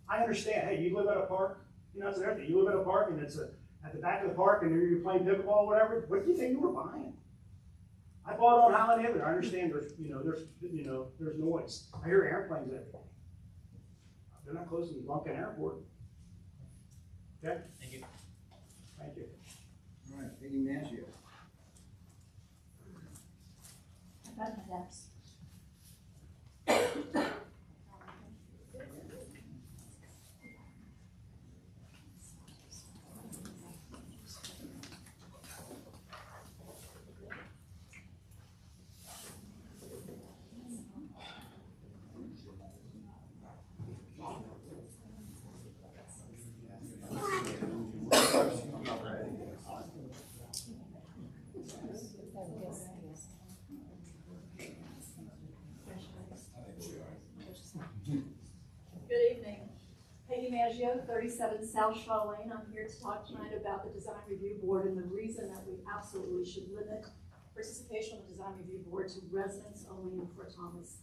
I understand. Hey, you live at a park, you know, it's everything. You live at a park and it's at the back of the park and you're playing pickleball or whatever. What do you think you were buying? I bought on Highland Avenue. I understand there's noise. I hear airplanes every day. They're not close to the Lunken Airport. Okay? Thank you. Thank you. All right, Peggy Maggio. I got my desk. Good evening. Peggy Maggio, 37 South Shaw Lane. I'm here to talk tonight about the Design Review Board and the reason that we absolutely should limit participation on the Design Review Board to residents only in Fort Thomas.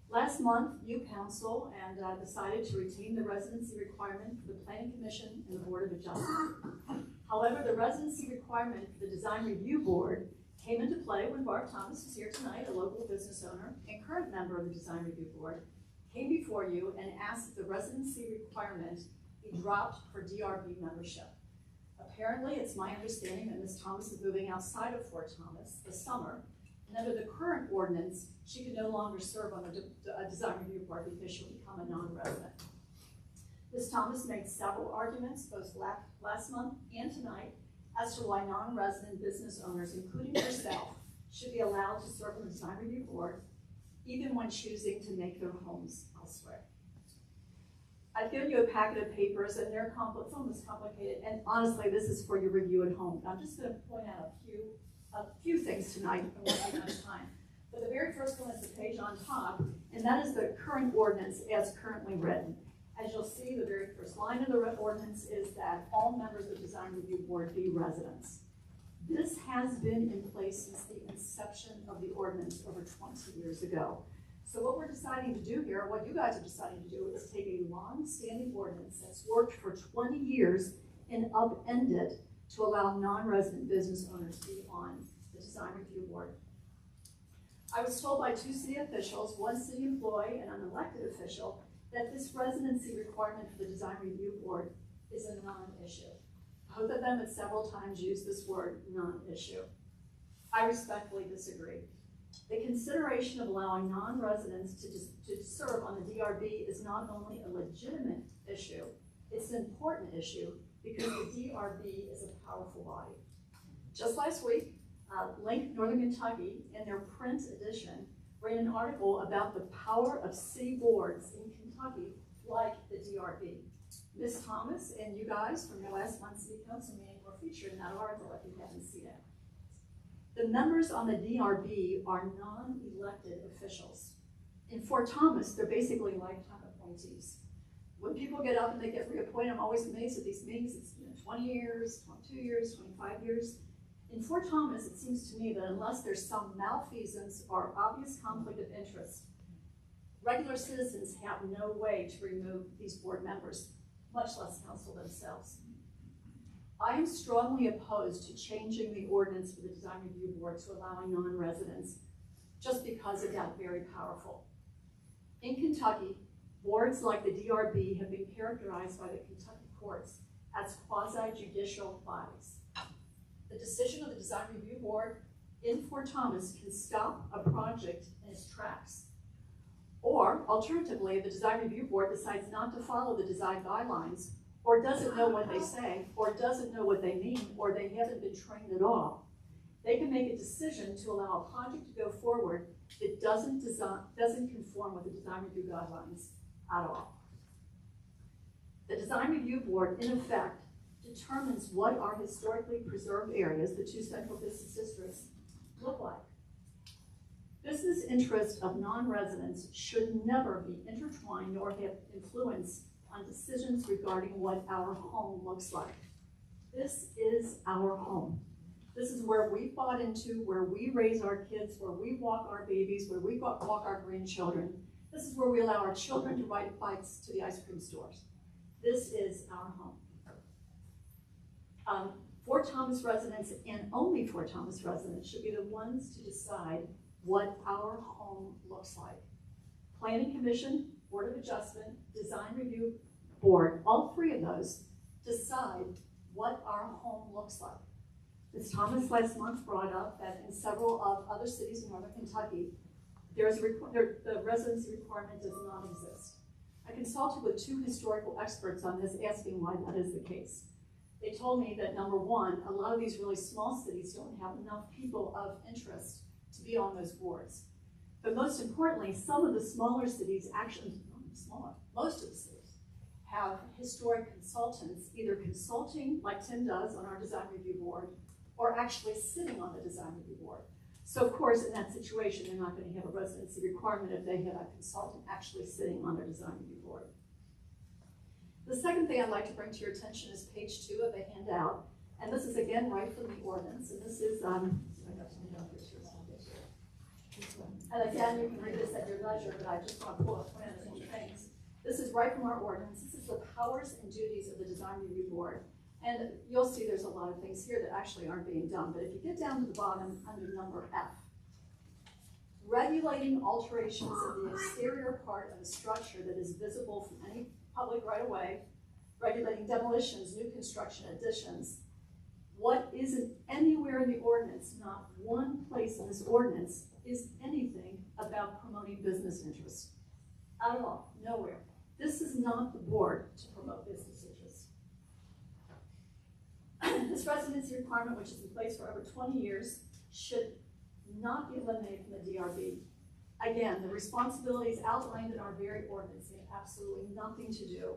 Last month, you council decided to retain the residency requirement for the Planning Commission and the Board of Adjustment. However, the residency requirement for the Design Review Board came into play when Barb Thomas was here tonight, a local business owner and current member of the Design Review Board, came before you and asked that the residency requirement be dropped for DRB membership. Apparently, it's my understanding that Ms. Thomas is moving outside of Fort Thomas this summer, and under the current ordinance, she can no longer serve on the Design Review Board because she'll become a non-resident. Ms. Thomas made several arguments, both last month and tonight, as to why non-resident business owners, including herself, should be allowed to serve on the Design Review Board, even when choosing to make their homes elsewhere. I've given you a packet of papers, and they're some of it's complicated, and honestly, this is for your review at home. I'm just going to point out a few a few things tonight, and won't take much time. But the very first one is the page on top, and that is the current ordinance as currently written. As you'll see, the very first line of the ordinance is that all members of the Design Review Board be residents. This has been in place since the inception of the ordinance over 20 years ago. So what we're deciding to do here, what you guys are deciding to do, is take a long-standing ordinance that's worked for 20 years and upend it to allow non-resident business owners to be on the Design Review Board. I was told by two city officials, one city employee and an elected official, that this residency requirement for the Design Review Board is a non-issue. Both of them had several times used this word, non-issue. I respectfully disagree. The consideration of allowing non-residents to serve on the DRB is not only a legitimate issue, it's an important issue because the DRB is a powerful body. Just last week, Link Northern Kentucky, in their print edition, ran an article about the power of city boards in Kentucky, like the DRB. Ms. Thomas and you guys from your last month's city council meeting were featured in that article if you haven't seen it. The members on the DRB are non-elected officials. In Fort Thomas, they're basically lifetime appointees. When people get up and they get reappointed, I'm always amazed at these meetings. It's 20 years, 22 years, 25 years. In Fort Thomas, it seems to me that unless there's some malfeasance or obvious conflict of interest, regular citizens have no way to remove these board members, much less council themselves. I am strongly opposed to changing the ordinance for the Design Review Board to allowing non-residents just because it got very powerful. In Kentucky, boards like the DRB have been characterized by the Kentucky courts as quasi-judicial bodies. The decision of the Design Review Board in Fort Thomas can stop a project in its tracks. Or, alternatively, if the Design Review Board decides not to follow the design guidelines, or doesn't know what they say, or doesn't know what they mean, or they haven't been trained at all, they can make a decision to allow a project to go forward that doesn't conform with the Design Review guidelines at all. The Design Review Board, in effect, determines what our historically preserved areas, the two central business districts, look like. Business interests of non-residents should never be intertwined nor have influence on decisions regarding what our home looks like. This is our home. This is where we bought into, where we raise our kids, where we walk our babies, where we walk our grandchildren. This is where we allow our children to ride bikes to the ice cream stores. This is our home. Fort Thomas residents, and only Fort Thomas residents, should be the ones to decide what our home looks like. Planning Commission, Board of Adjustment, Design Review Board, all three of those decide what our home looks like. Ms. Thomas last month brought up that in several of other cities in northern Kentucky, the residency requirement does not exist. I consulted with two historical experts on this, asking why that is the case. They told me that, number one, a lot of these really small cities don't have enough people of interest to be on those boards. But most importantly, some of the smaller cities, actually, smaller, most of the cities, have historic consultants, either consulting, like Tim does on our Design Review Board, or actually sitting on the Design Review Board. So of course, in that situation, they're not going to have a residency requirement if they have a consultant actually sitting on their Design Review Board. The second thing I'd like to bring to your attention is page 2 of the handout. And this is again right from the ordinance. And this is, and again, you can read this at your leisure, but I just want to point out a few things. This is right from our ordinance. This is the powers and duties of the Design Review Board. And you'll see there's a lot of things here that actually aren't being done. But if you get down to the bottom under number F, regulating alterations of the exterior part of a structure that is visible from any public right-of-way, regulating demolitions, new construction, additions. What isn't anywhere in the ordinance, not one place in this ordinance, is anything about promoting business interests. At all, nowhere. This is not the board to promote business interests. This residency requirement, which is in place for over 20 years, should not be eliminated from the DRB. Again, the responsibilities outlined in our very ordinance have absolutely nothing to do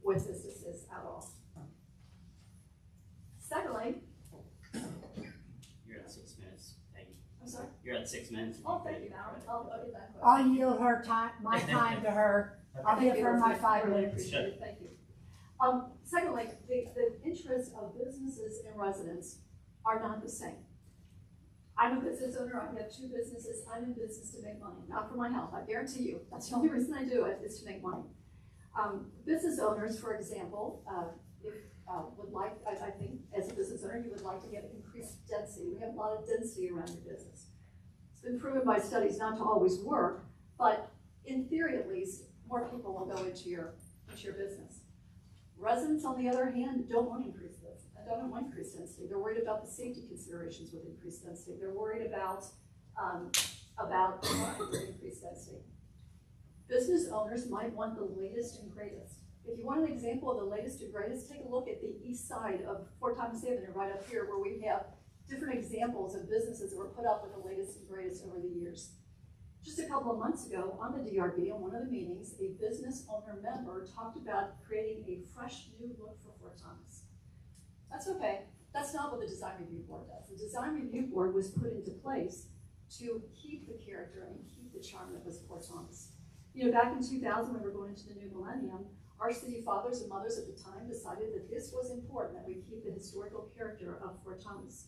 with businesses at all. Secondly, You're at 6 minutes. you're at 6 minutes. Oh, thank you, Mallory. I'll get that quick. I'll yield her time, my time to her. I'll give her my 5 Really minutes. appreciate it, thank you. Secondly, the interests of businesses and residents are not the same. I'm a business owner, I have 2 businesses, I'm in business to make money, not for my health, I guarantee you. That's the only reason I do it, is to make money. Business owners, for example, would like, I think, as a business owner, you would like to get increased density. We have a lot of density around your business. It's been proven by studies not to always work, but in theory at least, more people will go into your business. Residents, on the other hand, don't want increased density. They're worried about the safety considerations with increased density. They're worried about increased density. Business owners might want the latest and greatest. If you want an example of the latest and greatest, take a look at the east side of Fort Thomas Avenue, right up here, where we have different examples of businesses that were put up with the latest and greatest over the years. Just a couple of months ago, on the DRB, in one of the meetings, a business owner member talked about creating a fresh new look for Fort Thomas. That's okay. That's not what the Design Review Board does. The Design Review Board was put into place to keep the character and keep the charm that was Fort Thomas. You know, back in 2000, when we were going into the new millennium, our city fathers and mothers at the time decided that this was important, that we keep the historical character of Fort Thomas.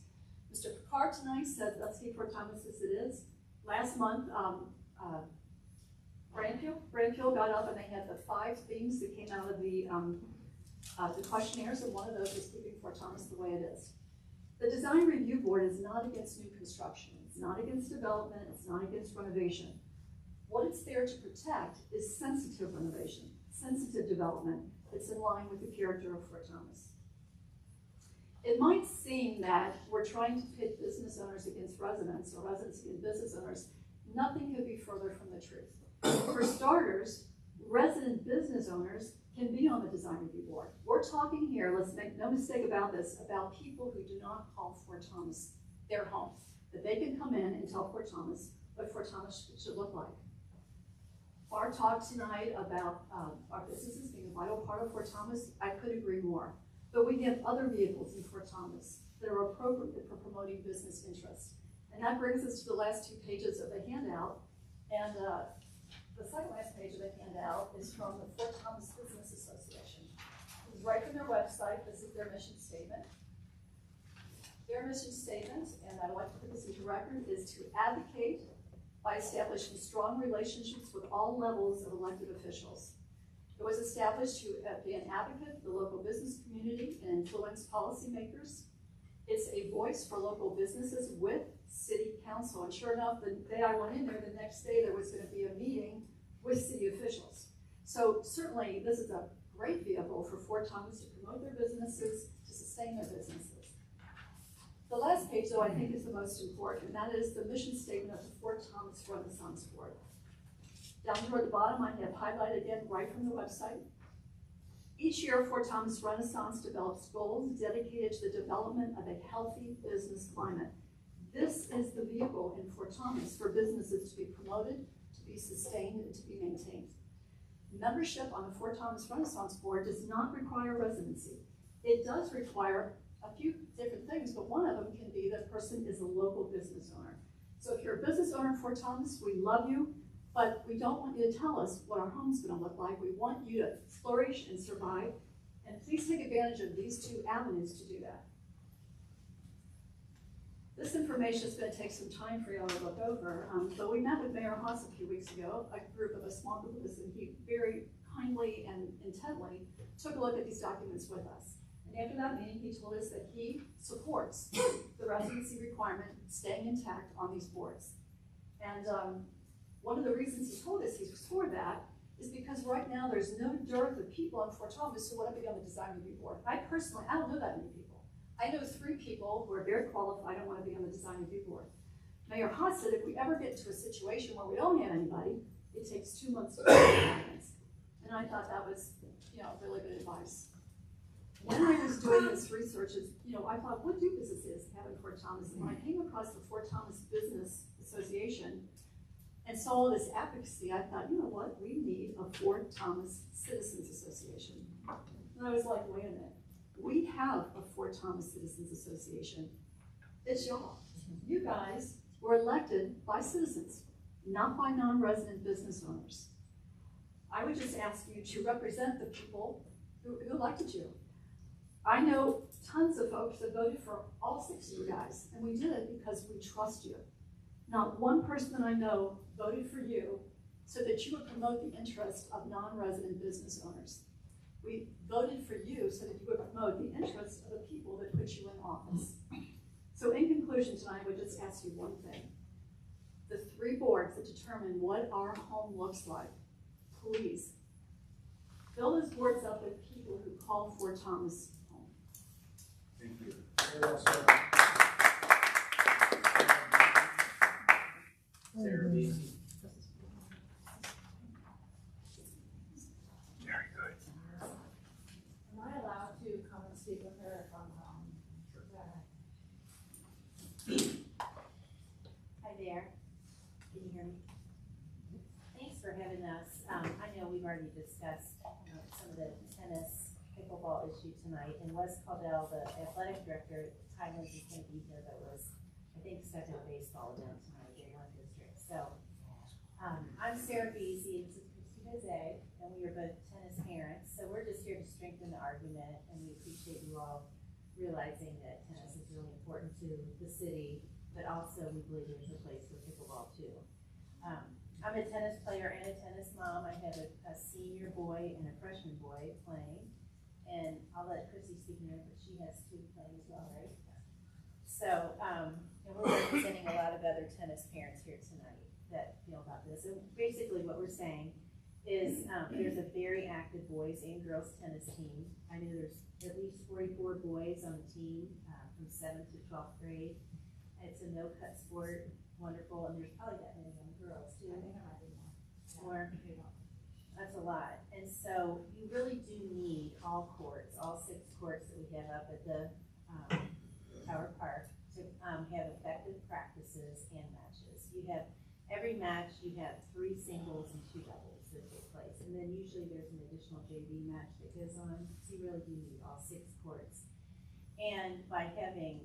Mr. Picard tonight said, let's keep Fort Thomas as it is. Last month, Brandfield got up and they had the 5 themes that came out of the questionnaires, and one of those was keeping Fort Thomas the way it is. The Design Review Board is not against new construction. It's not against development. It's not against renovation. What it's there to protect is sensitive renovation, sensitive development that's in line with the character of Fort Thomas. It might seem that we're trying to pit business owners against residents or residents against business owners. Nothing could be further from the truth. For starters, resident business owners can be on the Design Review Board. We're talking here, let's make no mistake about this, about people who do not call Fort Thomas their home. That they can come in and tell Fort Thomas what Fort Thomas should look like. Our talk tonight about our businesses being a vital part of Fort Thomas, I could agree more. But we have other vehicles in Fort Thomas that are appropriate for promoting business interests. And that brings us to the last 2 pages of the handout. And the second last page of the handout is from the Fort Thomas Business Association. This is right from their website. This is their mission statement. Their mission statement, and I'd like to put this into record, is to advocate by establishing strong relationships with all levels of elected officials. It was established to be an advocate for the local business community and influence policymakers. It's a voice for local businesses with city council. And sure enough, the day I went in there, the next day there was going to be a meeting with city officials. So certainly this is a great vehicle for Fort Thomas to promote their businesses, to sustain their businesses. The last page, though, I think is the most important, and that is the mission statement of the Fort Thomas Renaissance Board. Down toward the bottom, I have highlighted again right from the website. Each year, Fort Thomas Renaissance develops goals dedicated to the development of a healthy business climate. This is the vehicle in Fort Thomas for businesses to be promoted, to be sustained, and to be maintained. Membership on the Fort Thomas Renaissance Board does not require residency. It does require a few different things, but one of them can be that a person is a local business owner. So if you're a business owner in Fort Thomas, we love you, but we don't want you to tell us what our home's gonna look like. We want you to flourish and survive, and please take advantage of these 2 avenues to do that. This information is gonna take some time for you all to look over, but we met with Mayor Haas a few weeks ago, a small group of us, and he very kindly and intently took a look at these documents with us. And after that meeting, he told us that he supports the residency requirement staying intact on these boards. And one of the reasons he told us he's for that is because right now there's no dearth of people in Fort Thomas who want to be on the Design Review Board. I don't know that many people. I know 3 people who are very qualified and want to be on the Design Review Board. Mayor Haas said if we ever get into a situation where we don't have anybody, it takes 2 months to get documents. And I thought that was, really good advice. When I was doing this research, I thought, what do businesses have in Fort Thomas? And when I came across the Fort Thomas Business Association and saw all this advocacy, I thought, you know what? We need a Fort Thomas Citizens Association. And I was like, wait a minute. We have a Fort Thomas Citizens Association. It's y'all. You guys were elected by citizens, not by non-resident business owners. I would just ask you to represent the people who elected you. I know tons of folks that voted for all 6 of you guys, and we did it because we trust you. Not one person that I know voted for you so that you would promote the interest of non-resident business owners. We voted for you so that you would promote the interests of the people that put you in office. So in conclusion tonight, I would just ask you one thing. The 3 boards that determine what our home looks like, please fill those boards up with people who call Fort Thomas home. Thank you. Sarah Beasy. Very good. Am I allowed to come and speak with her if I'm home? Hi there. Can you hear me? Thanks for having us. I know we've already discussed some of the tennis pickleball issue tonight, and Wes Caldell, the athletic director at Highlands, is going to be here. That was, I think, second baseball event tonight in one district. So I'm Sarah Beasy, this is Christina Zay, and we are both tennis parents. So we're just here to strengthen the argument, and we appreciate you all realizing that tennis is really important to the city, but also we believe there's a place for pickleball too. I'm a tennis player and a tennis mom. I have a senior boy and a freshman boy playing, and I'll let Chrissy speak in a minute, but she has 2 playing as well, right? So, and we're representing a lot of other tennis parents here tonight that feel about this. And basically what we're saying is there's a very active boys and girls tennis team. I know there's at least 44 boys on the team from 7th to 12th grade. It's a no-cut sport, wonderful, and there's probably that many young girls too. Or, that's a lot. And so you really do need all courts, all 6 courts that we have up at the Howard Park to have effective practices and matches. You have, every match, you have 3 singles and 2 doubles that take place. And then usually there's an additional JV match that goes on. So you really do need all 6 courts. And by having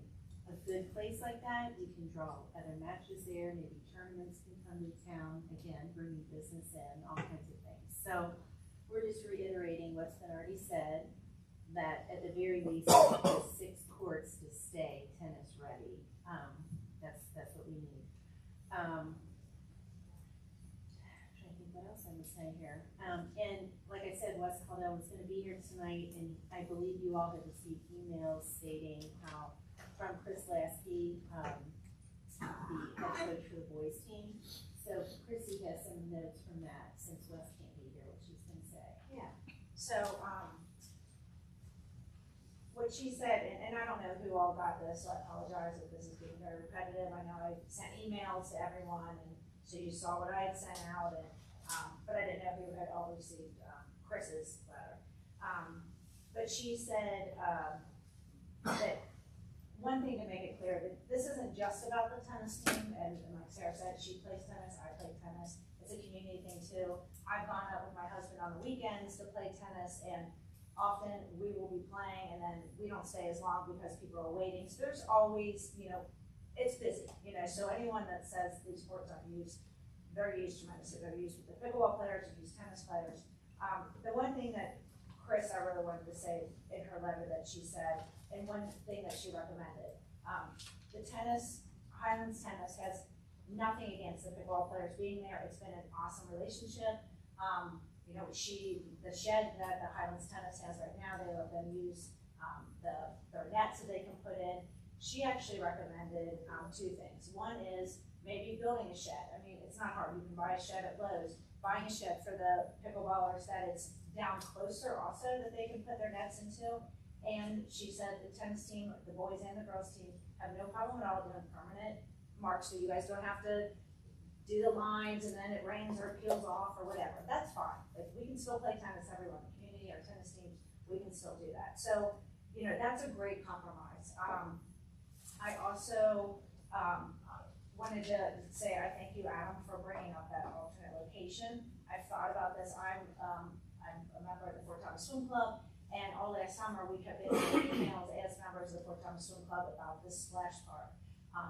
a good place like that, you can draw other matches there, maybe tournaments can come to town, again, bringing business in, all kinds of things. So we're just reiterating what's been already said, that at the very least, there's 6 courts to stay tennis ready. That's what we need. I'm trying to think what else I was saying here. And like I said, Wes Caldell was going to be here tonight, and I believe you all have received emails stating how, from Chris Lasky, the head coach for the boys team. So Chrissy has some notes from that since Wes can't be here, what she's going to say. Yeah. So, what she said, and I don't know who all got this, so I apologize if this is being very repetitive. I know I sent emails to everyone, and so you saw what I had sent out, and but I didn't know who had all received Chris's letter. But she said that one thing to make it clear, that this isn't just about the tennis team, and like Sarah said, she plays tennis, I play tennis. It's a community thing too. I've gone up with my husband on the weekends to play tennis, and often we will be playing and then we don't stay as long because people are waiting. So there's always, it's busy, so anyone that says these sports aren't used, they're used tremendously. They're used with the pickleball players, they're used tennis players. The one thing that Chris, I really wanted to say in her letter that she said, and one thing that she recommended, the tennis, Highlands Tennis has nothing against the pickleball players being there. It's been an awesome relationship. The shed that the Highlands Tennis has right now, they let them use their nets that they can put in. She actually recommended 2 things. One is maybe building a shed. I mean, it's not hard. You can buy a shed at Lowe's. Buying a shed for the pickleballers that it's down closer also that they can put their nets into. And she said the tennis team, the boys and the girls team, have no problem at all doing permanent marks, so you guys don't have to do the lines and then it rains or peels off or whatever. That's fine. Like, we can still play tennis, everyone, the community, our tennis teams, we can still do that. So, that's a great compromise. I also wanted to say I thank you, Adam, for bringing up that alternate location. I've thought about this. I'm a member of the Fort Thomas Swim Club, and all last summer we kept getting emails as members of the Fort Thomas Swim Club about this splash park.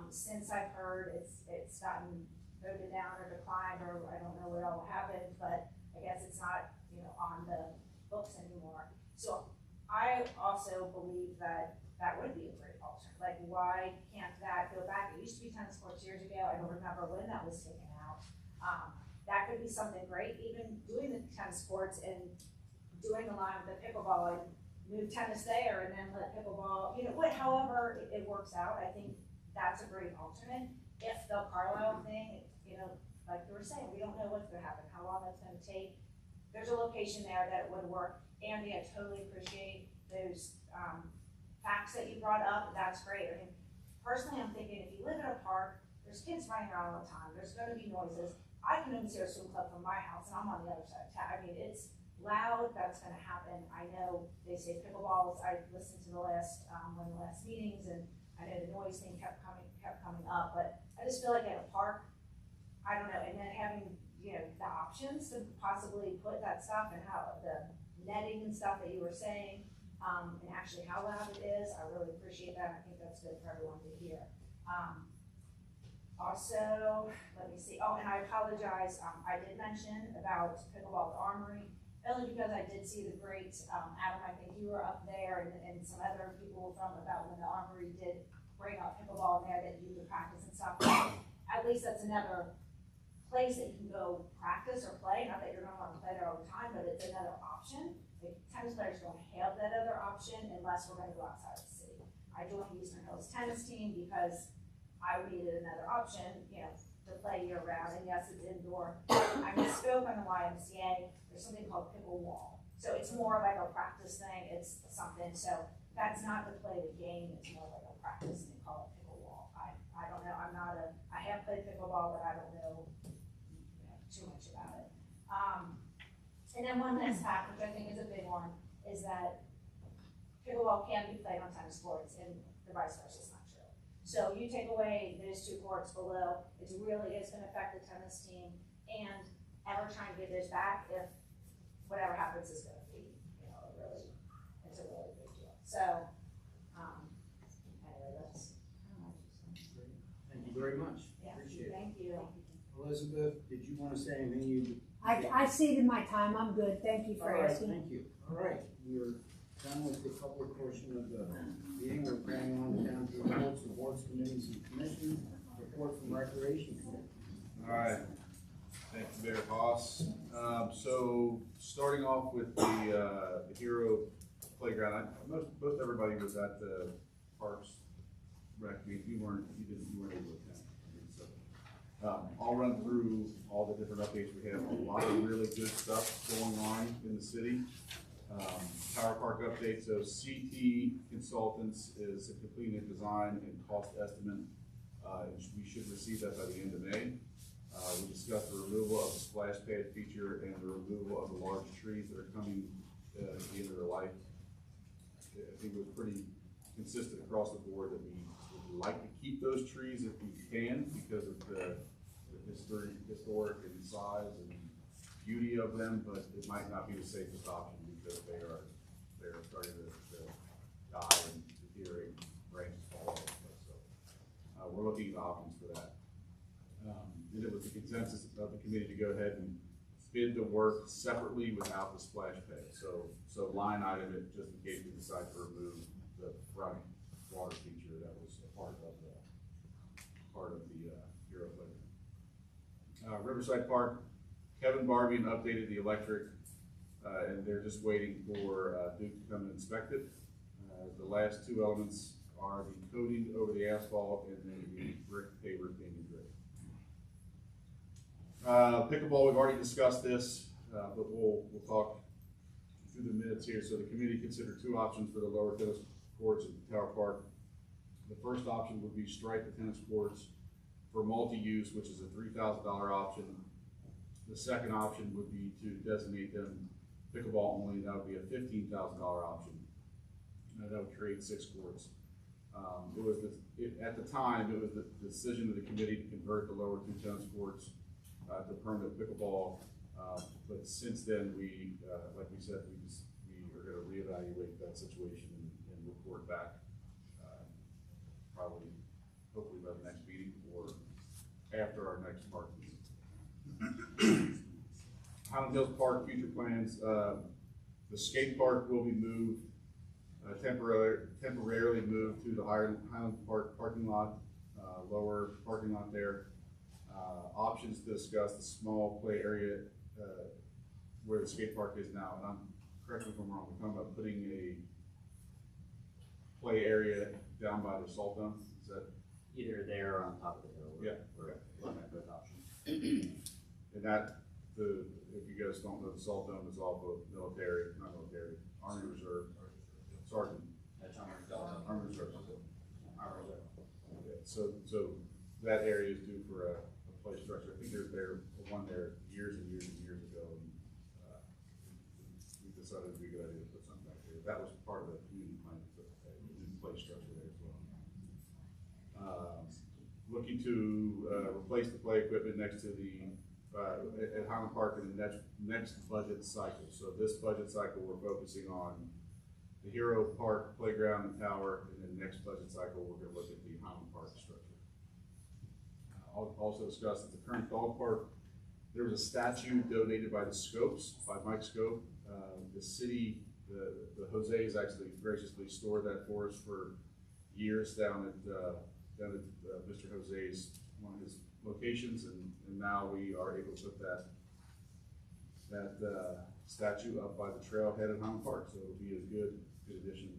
Since I've heard, it's gotten voted down or declined, or I don't know what all happened, but I guess it's not, on the books anymore. So I also believe that that would be a great alternative. Like, why can't that go back? It used to be tennis courts years ago. I don't remember when that was taken out. That could be something great, even doing the tennis courts and doing the line with the pickleball and move tennis there and then let pickleball, however it works out. I think that's a great alternate. If the Carlisle thing, like you were saying, we don't know what's gonna happen, how long that's gonna take. There's a location there that would work. Andy, I totally appreciate those facts that you brought up. That's great. I mean, personally, I'm thinking if you live in a park, there's kids running around all the time. There's gonna be noises. I can only see a swim club from my house, and I'm on the other side of town. I mean, it's loud. That's gonna happen. I know they say pickleballs. I listened to one of the last meetings, and I know the noise thing kept coming up. But I just feel like at a park, I don't know, and then having the options to possibly put that stuff and how the netting and stuff that you were saying, and actually how loud it is. I really appreciate that. I think that's good for everyone to hear. Also, let me see. Oh, and I apologize. I did mention about pickleball at the Armory, only because I did see the great, Adam, I think you were up there, and some other people from about when the Armory did bring up pickleball in there that you could practice and stuff. At least that's another place that you can go practice or play. Not that you're gonna want to play there all the time, but it's another option. Like, tennis players don't have that other option unless we're gonna go outside of the city. I joined the Eastern Hills tennis team because I needed another option, to play year round, and yes, it's indoor. I misspoke on the YMCA. There's something called pickleball. So it's more like a practice thing. It's something, so that's not to play the game, it's more like a practice thing called pickleball. I don't know, I have played pickleball, but I don't know too much about it. And then one last fact, which I think is a big one, is that pickleball can be played on tennis courts and the vice versa is not true. So you take away those two courts below, it's gonna affect the tennis team, and ever trying to get those back, if whatever happens is gonna be, it's a really big deal. So, anyway, that's. Thank you very much. Yeah, Appreciate it. thank you. Elizabeth, did you want to say anything? I ceded my time, I'm good, thank you for All right, asking. thank you. All right, we're done with the public portion of the meeting. We're going on down to reports of boards, committees, and commissions. Report from Recreation Committee. All right, thank you, Mayor Haas. So starting off with the Hero Playground, most everybody was at the Parks Rec meeting. You weren't able to attend. I'll run through all the different updates we have. A lot of really good stuff going on in the city. Power Park update. So CT Consultants is completing a design and cost estimate. We should receive that by the end of May. We discussed the removal of the splash pad feature and the removal of the large trees that are coming to the end of their life. I think it was pretty consistent across the board that we would like to keep those trees if we can because of the historic and size and beauty of them, but it might not be the safest option because they are starting to die and deteriorate, branches fall off. So we're looking at options for that. And it was the consensus of the committee to go ahead and bid the work separately without the splash pad. So line item it just in case we decide to remove the front water feature that was a part of the Hero Playground. Riverside Park, Kevin Barbian updated the electric, and they're just waiting for Duke to come and inspect it. The last two elements are the coating over the asphalt and then the brick pavers being engraved. Pickleball, we've already discussed this, but we'll talk through the minutes here. So the committee considered two options for the lower tennis courts at the Tower Park. The first option would be strike the tennis courts for multi-use, which is a $3,000 option. The second option would be to designate them pickleball only, that would be a $15,000 option. That would create 6 courts. At the time, it was the decision of the committee to convert the lower 2 tennis courts to permanent pickleball. But since then, like we said, we are going to reevaluate that situation and report back hopefully by the after our next park meeting. Highland Hills Park, future plans, the skate park will be moved, temporarily moved to the Highland Park parking lot, lower parking lot there. Options to discuss the small play area, where the skate park is now, and correct me if I'm wrong, we're talking about putting a play area down by the salt dome, is that? Either there or on top of the hill. Yeah. We're looking at both options. And that, if you guys don't know, the salt dome is off of not military, Army Reserve, Sergeant. That's Army Reserve. Army Reserve. Okay, so that area is due for a play structure. I think there's one there years and years and years ago, and we decided it'd be a good idea to put something back there. That was part of the community plan, to put a new play structure there as well. Looking to replace the play equipment next to the at Highland Park in the next budget cycle. So this budget cycle, we're focusing on the Hero Park playground and tower, and then next budget cycle, we're going to look at the Highland Park structure. I'll also discuss that the current dog park, there was a statue donated by the Scopes, by Mike Scope. The city, the Jose's actually graciously stored that for us for years down at Mr. Jose's, one of his locations, and now we are able to put that statue up by the trailhead at Highland Park, so it'll be a good addition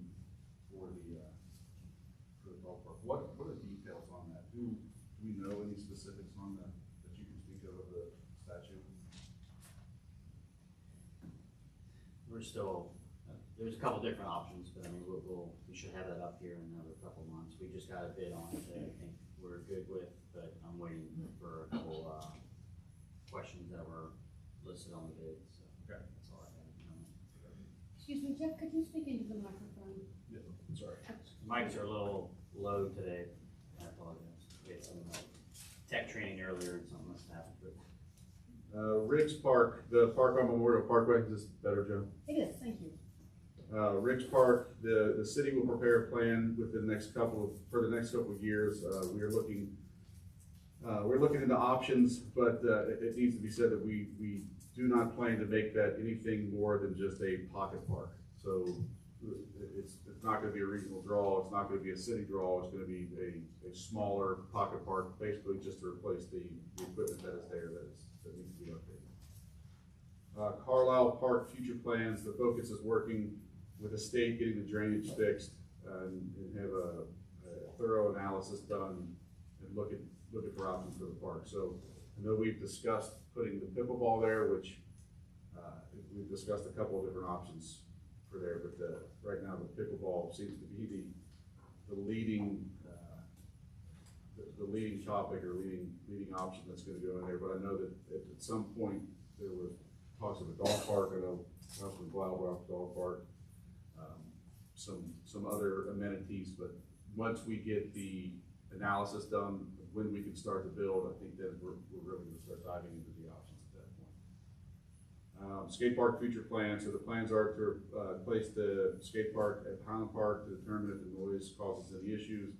for the dog park. What are the details on that? Do we know any specifics on that you can speak of the statue? We're still, there's a couple different options, but I mean, we should have that up here in another couple months. We just got a bid on it that I think we're good with, but I'm waiting for a couple, questions that were listed on the bid, so. Okay. That's all I have at the moment. Excuse me, Jeff, could you speak into the microphone? Yeah, sorry. Mics are a little low today. I apologize. We had some tech training earlier and something must have happened, but. Riggs Park, the park on Memorial Parkway, is this better, Joe? It is, thank you. Riggs Park, the city will prepare a plan for the next couple of years. We're looking into options, but it needs to be said that we do not plan to make that anything more than just a pocket park. So it's not going to be a regional draw. It's not going to be a city draw. It's going to be a smaller pocket park, basically just to replace the equipment that is there that needs to be updated. Carlisle Park future plans. The focus is working with the state, getting the drainage fixed, and have a thorough analysis done and looking for options for the park. So I know we've discussed putting the pickleball there, which we've discussed a couple of different options for there, but right now the pickleball seems to be the leading topic or leading option that's going to go in there. But I know that at some point there was talks of a dog park. I know from Wild Dog Park, some other amenities, but once we get the analysis done, when we can start to build, I think that we're really going to start diving into the options at that point. Skate park future plans. So the plans are to place the skate park at Highland Park to determine if the noise causes any issues,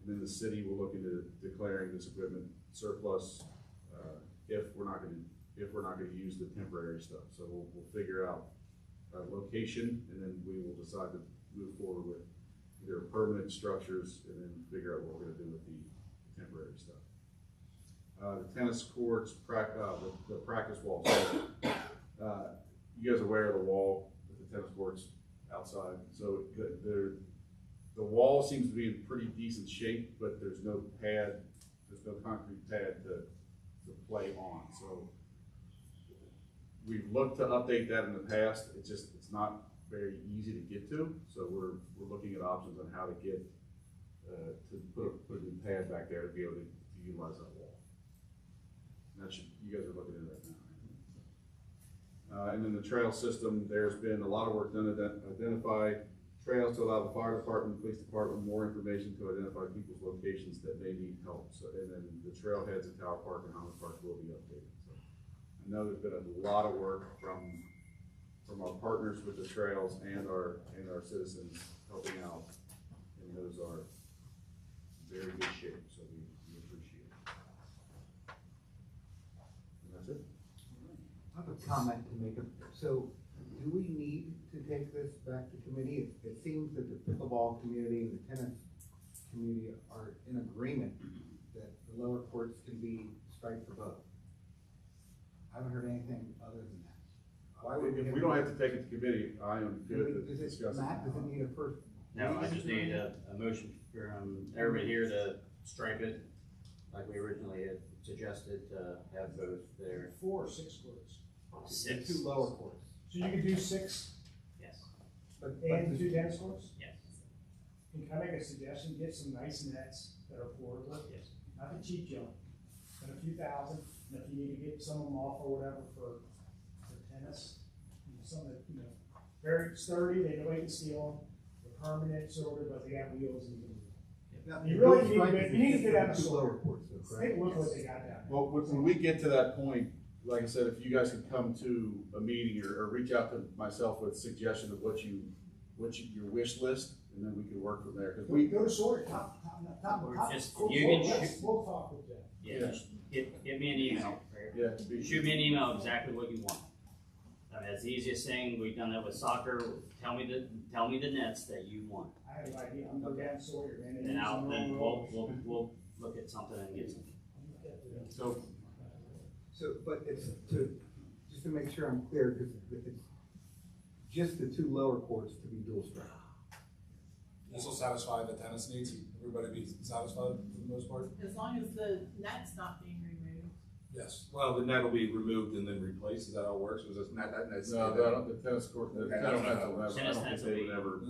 and then the city will look into declaring this equipment surplus if we're not going to use the temporary stuff. So we'll figure out a location, and then we will decide to move forward with either permanent structures and then figure out what we're going to do with the temporary stuff. The tennis courts, the practice walls. You guys are aware of the wall with the tennis courts outside. So the wall seems to be in pretty decent shape, but there's no concrete pad to play on. So we've looked to update that in the past. It's not very easy to get to. So we're looking at options on how to get to put a new pad back there to be able to utilize that wall. And you guys are looking at that now. And then the trail system, there's been a lot of work done to identify trails to allow the fire department, police department more information to identify people's locations that may need help. So, and then the trailheads at Tower Park and Highland Park will be updated. So I know there's been a lot of work from our partners with the trails and our citizens helping out, and those are very good shape. So we appreciate it. comment to make. So, do we need to take this back to committee? It seems that the pickleball community and the tennis community are in agreement that the lower courts can be striped for both. I haven't heard anything other than that. Why would If we don't have to take it to committee, I am good to discuss it. Matt, does it need a first? No, I just need a motion from everybody here to stripe it like we originally had suggested to have both there. 4 or 6 courts. 6. Two lower courts. So you could do 6 Yes. and 2 tennis courts? Yes. And can I make a suggestion? Get some nice nets that are portable. Yes. Not the cheap junk. Spend a few thousand, and if you need to get some of them off or whatever for tennis, some that, very sturdy, they nobody can steal them. They're permanent, sort of, but they got wheels and you can move. Now, You really those need to stripes get, is you need to just get for out the of two the lower store. courts, though, Take correct? a look at what they got down there. Well, when we get to that point, like I said, if you guys could come to a meeting or reach out to myself with suggestion of your wish list, and then we can work from there, because we. Go to Sawyer, top. Just, Go you can Sawyer. shoot, We'll talk with them. yeah, just give me an email. Yeah. Shoot me an email exactly what you want. I mean, that's the easiest thing. We've done that with soccer. Tell me the nets that you want. I have an idea, I'm going down Sawyer, man. They And use them then all we'll look at something and get some. But it's just to make sure I'm clear, because it's just the two lower courts to be dual striped. This will satisfy the tennis needs, everybody be satisfied for the most part? As long as the net's not being removed. Yes, well, the net will be removed and then replaced, is that how it works, was it not that net's? No, the tennis court, the Okay, tennis I don't nets know. will never, I don't think they would ever.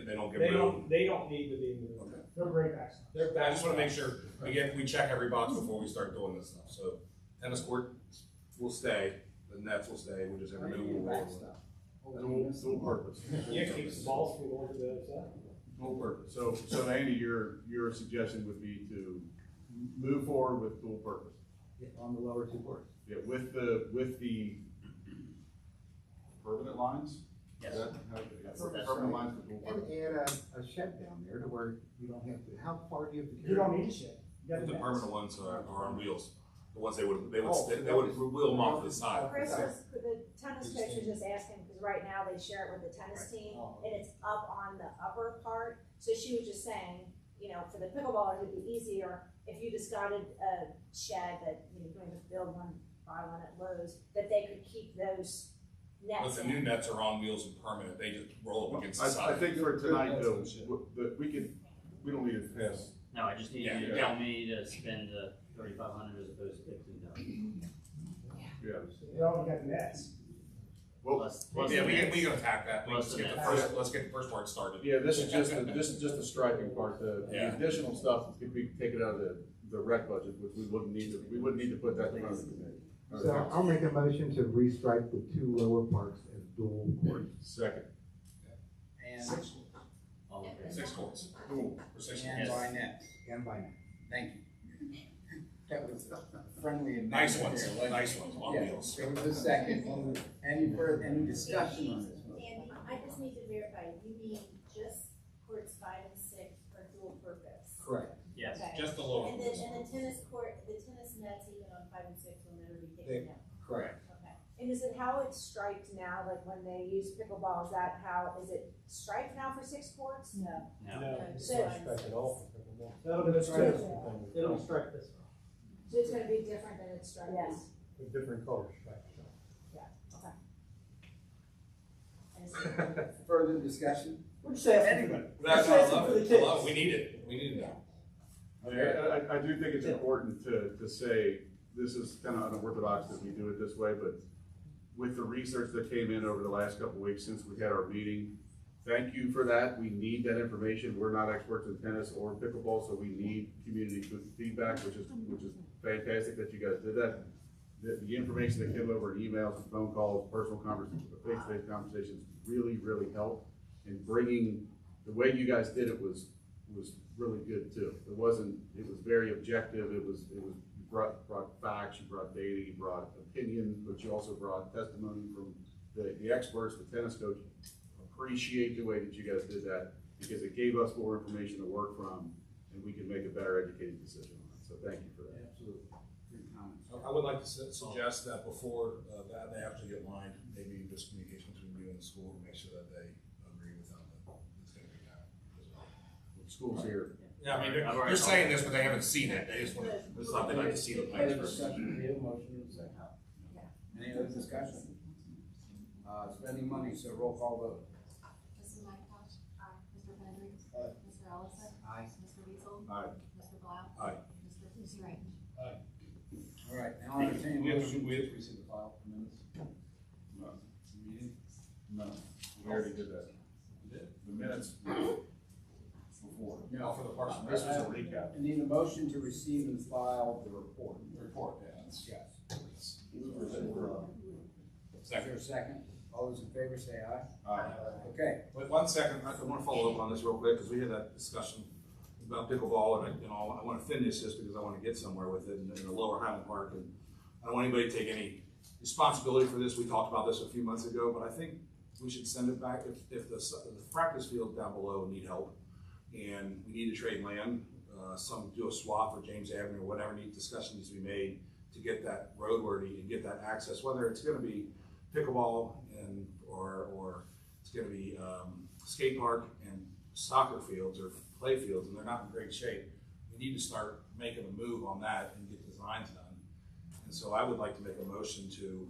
They don't get They moved? they don't need to be moved. Okay. They're great backs. I just wanna make sure, we check every box before we start doing this stuff, so tennis court will stay, the nets will stay, we'll just have removable. Dual purpose. Yeah, keeps the balls from going to the other side. Dual purpose. So Andy, your suggestion would be to move forward with dual purpose. Yeah, on the lower two courts. Yeah, with the permanent lines? Yes. Is that how- That's Permanent lines with dual And purpose. add a shed down there to where you don't have to, how far do you have to carry? You don't need a shed. You got The nets. permanent ones are on wheels, the ones they would Oh, wheel them off to the side. Chris was, the tennis coach was just asking, because right now they share it with the tennis team, and it's up on the upper part. So she was just saying, for the pickleballers, it'd be easier if you discarded a shed that, you're going to build one, buy one at Lowe's, that they could keep those But nets the in. new nets are on wheels and permanent, they just roll up against the I side. think for tonight though, but we don't need to pass. No, I just need you to tell me to spend the 3,500 as opposed to 15,000. Yeah. They already got the nets. Well, Yeah, we can attack that, Plus the nets. let's get the first part started. yeah, this is just the striping part, the Yeah. additional stuff could be taken out of the rec budget, which we wouldn't need to put that in front of the committee. So I'll make a motion to restripe the two lower parts as dual courts. Second. And, All in favor? 6 courts, dual, for 6 and courts. by net. And by net. Thank you. That was friendly and. Nice ones, nice ones, on wheels. There was a second. Any discussion on this one? Andy, I just need to verify, you mean just courts 5 and 6 are dual purpose? Correct. Yes. Okay. Just the lower And ones. the tennis court, the tennis nets even on 5 and 6 will never be taken out? Correct. Okay. And is it how it's striped now, like when they use pickleball, is it striped now for 6 courts? No. No. So, That'll be striped. It'll strike this one. so it's gonna be different than it's striped? Yes. With different colors striped. Okay. Further discussion? We're just asking. Anybody? That's Just I asking love for the it, kids. I love it, we need that. I do think it's important to say, this is kind of unorthodox that we do it this way, but with the research that came in over the last couple of weeks since we had our meeting, thank you for that. We need that information. We're not experts in tennis or pickleball, so we need community feedback, which is fantastic that you guys did that. The information that came over in emails and phone calls, personal conversations, face-to-face conversations really, really helped. And bringing, the way you guys did it was really good too. It was very objective. You brought facts, you brought data, you brought opinion, but you also brought testimony from the experts, the tennis coach. Appreciate the way that you guys did that, because it gave us more information to work from, and we can make a better educated decision on it. So thank you for that. Absolutely. Good comments. I would like to suggest that before that they actually get lined, maybe just communication between you and the school to make sure that they agree with them that it's gonna be that as well. The school's here. Yeah, I mean, I've already they're saying this, but they haven't seen it, they just wanna, Let's thought they'd like to see the plans first. Discussion, we have a motion and a second. Any other discussion? Spending money, so roll call vote. Mrs. McIntosh? Aye. Mr. Henry? Aye. Mr. Ellison? Aye. Mr. Weasel? Aye. Mr. Blau? Aye. Mr. Strange? All right, now entertain a We have to motion. receive the file for minutes? No, Meeting? no, we already did that. We did? The minutes before. No, for the Parks and Rec. This was a recap. I need a motion to receive and file the report. Report, yeah, that's. Yes. Is Second. there a second? All those in favor say aye. Aye. Okay. Wait 1 second, I want to follow up on this real quick, because we had that discussion about pickleball, and I want to finish this because I want to get somewhere with it in the lower Highland Park, and I don't want anybody to take any responsibility for this. We talked about this a few months ago, but I think we should send it back if the practice fields down below need help, and we need to trade land, some do a swap for James Avenue or whatever discussion needs to be made to get that roadworthy and get that access, whether it's going to be pickleball and or it's going to be skate park and soccer fields or play fields, and they're not in great shape. We need to start making a move on that and get designs done. And so I would like to make a motion to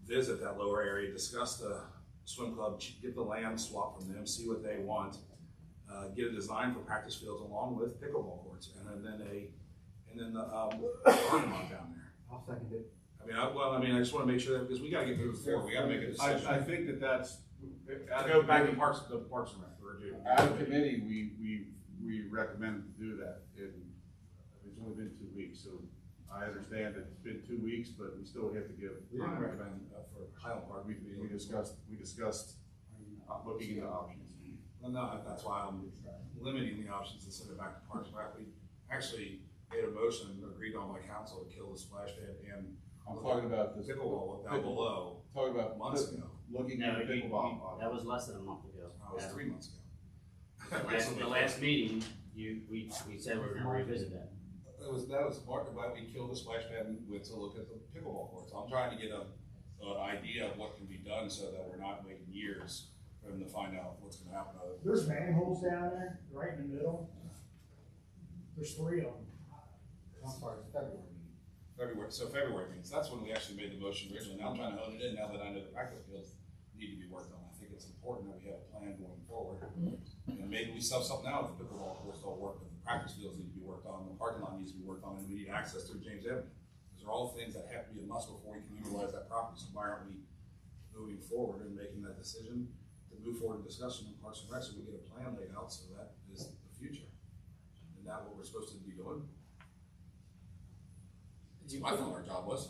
visit that lower area, discuss the swim club, get the land swap from them, see what they want, get a design for practice fields along with pickleball courts, and then the parking lot down there. I'll second it. I just want to make sure that, because we got to get moving forward, we got to make a decision. I think that's. To go back to Parks and Rec, or do. As a committee, we recommend to do that, and it's only been 2 weeks, so I understand that it's been 2 weeks, but we still have to give. We didn't recommend for Highland Park, We discussed looking into options. Well, no, that's why I'm limiting the options and send it back to Parks and Rec. We actually made a motion and agreed on by council to kill the splash pad and. I'm talking about this. Pickleball down below. Talking about months ago. Looking No, at pickleball. that was less than a month ago. That was 3 months ago. The last meeting, we said we were gonna revisit that. That was part of why we killed the splash pad and went to look at the pickleball courts. I'm trying to get an idea of what can be done so that we're not waiting years for them to find out what's gonna happen. There's manholes down there, right in the middle. There's 3 of them. I'm sorry, it's February. February means, that's when we actually made the motion originally. Now I'm trying to hone it in now that I know the practice fields need to be worked on. I think it's important that we have a plan going forward. And maybe we sub something out if the pickleball courts don't work, but the practice fields need to be worked on, the parking lot needs to be worked on, and we need access through James Avenue. Those are all things that have to be a must before we can utilize that property. So why aren't we moving forward and making that decision to move forward in discussion in Parks and Rec so we get a plan laid out so that is the future? Isn't that what we're supposed to be doing? I thought our job was,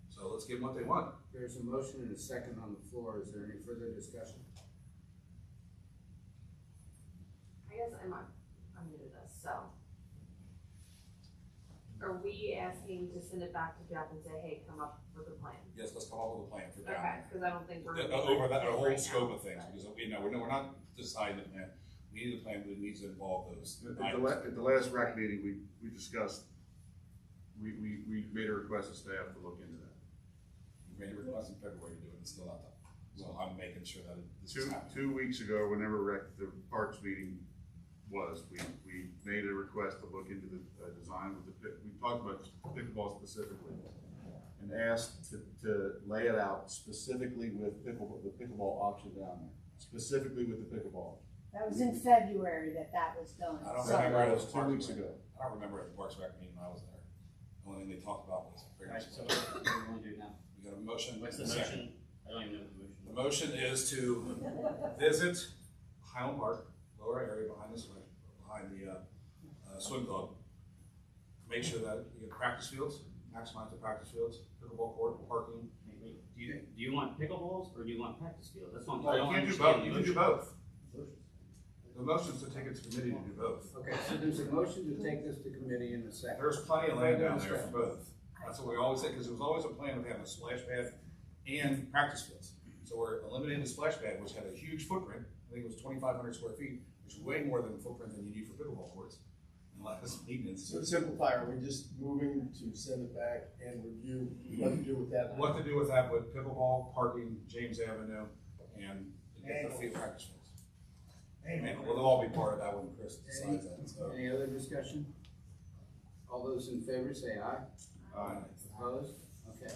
so let's give them what they want. There's a motion and a second on the floor. Is there any further discussion? I guess I'm new to this, so. Are we asking to send it back to Jeff and say, hey, come up with a plan? Yes, let's come up with a plan for down Okay, there. because I don't think we're. Over that whole right scope now. of things, because we're not deciding the plan. We need a plan, but it needs to involve those items. At the last rec meeting, we discussed, we made a request to staff to look into that. We made a request in February to do it, and still not done. So I'm making sure that this is happening. 2 weeks ago, whenever the parks meeting was, we made a request to look into the design with we talked about pickleball specifically, and asked to lay it out specifically with the pickleball option down there, specifically with the pickleball. That was in February that was done. I don't So- remember That it was 2 weeks ago. I don't remember at the Parks Rec meeting when I was there. The only thing they talked about was. Alright, so what do you wanna do now? We got a motion. What's the and a second. motion? I don't even know the motion. The motion is to visit Highland Park, lower area behind the swim club. Make sure that we get practice fields, maximize the practice fields, pickleball court, parking. Do you want pickleballs or do you want practice fields? That's what No, you can't do both. You can do both. The motion is to take it to committee to do both. Okay, so there's a motion to take this to committee in a second. There's plenty of land down there for both. That's what we always say, because there was always a plan of having a splash pad and practice fields. So we're eliminating the splash pad, which had a huge footprint. I think it was 2,500 square feet, which is way more than the footprint than you need for pickleball courts. and less maintenance. So to simplify, are we just moving to send it back and review what to do with that? What to do with that with pickleball, parking, James Avenue, and get the field practice fields. Amen. Well, they'll all be part of that when Chris decides that, so. Any other discussion? All those in favor say aye. Aye. Opposed? Okay.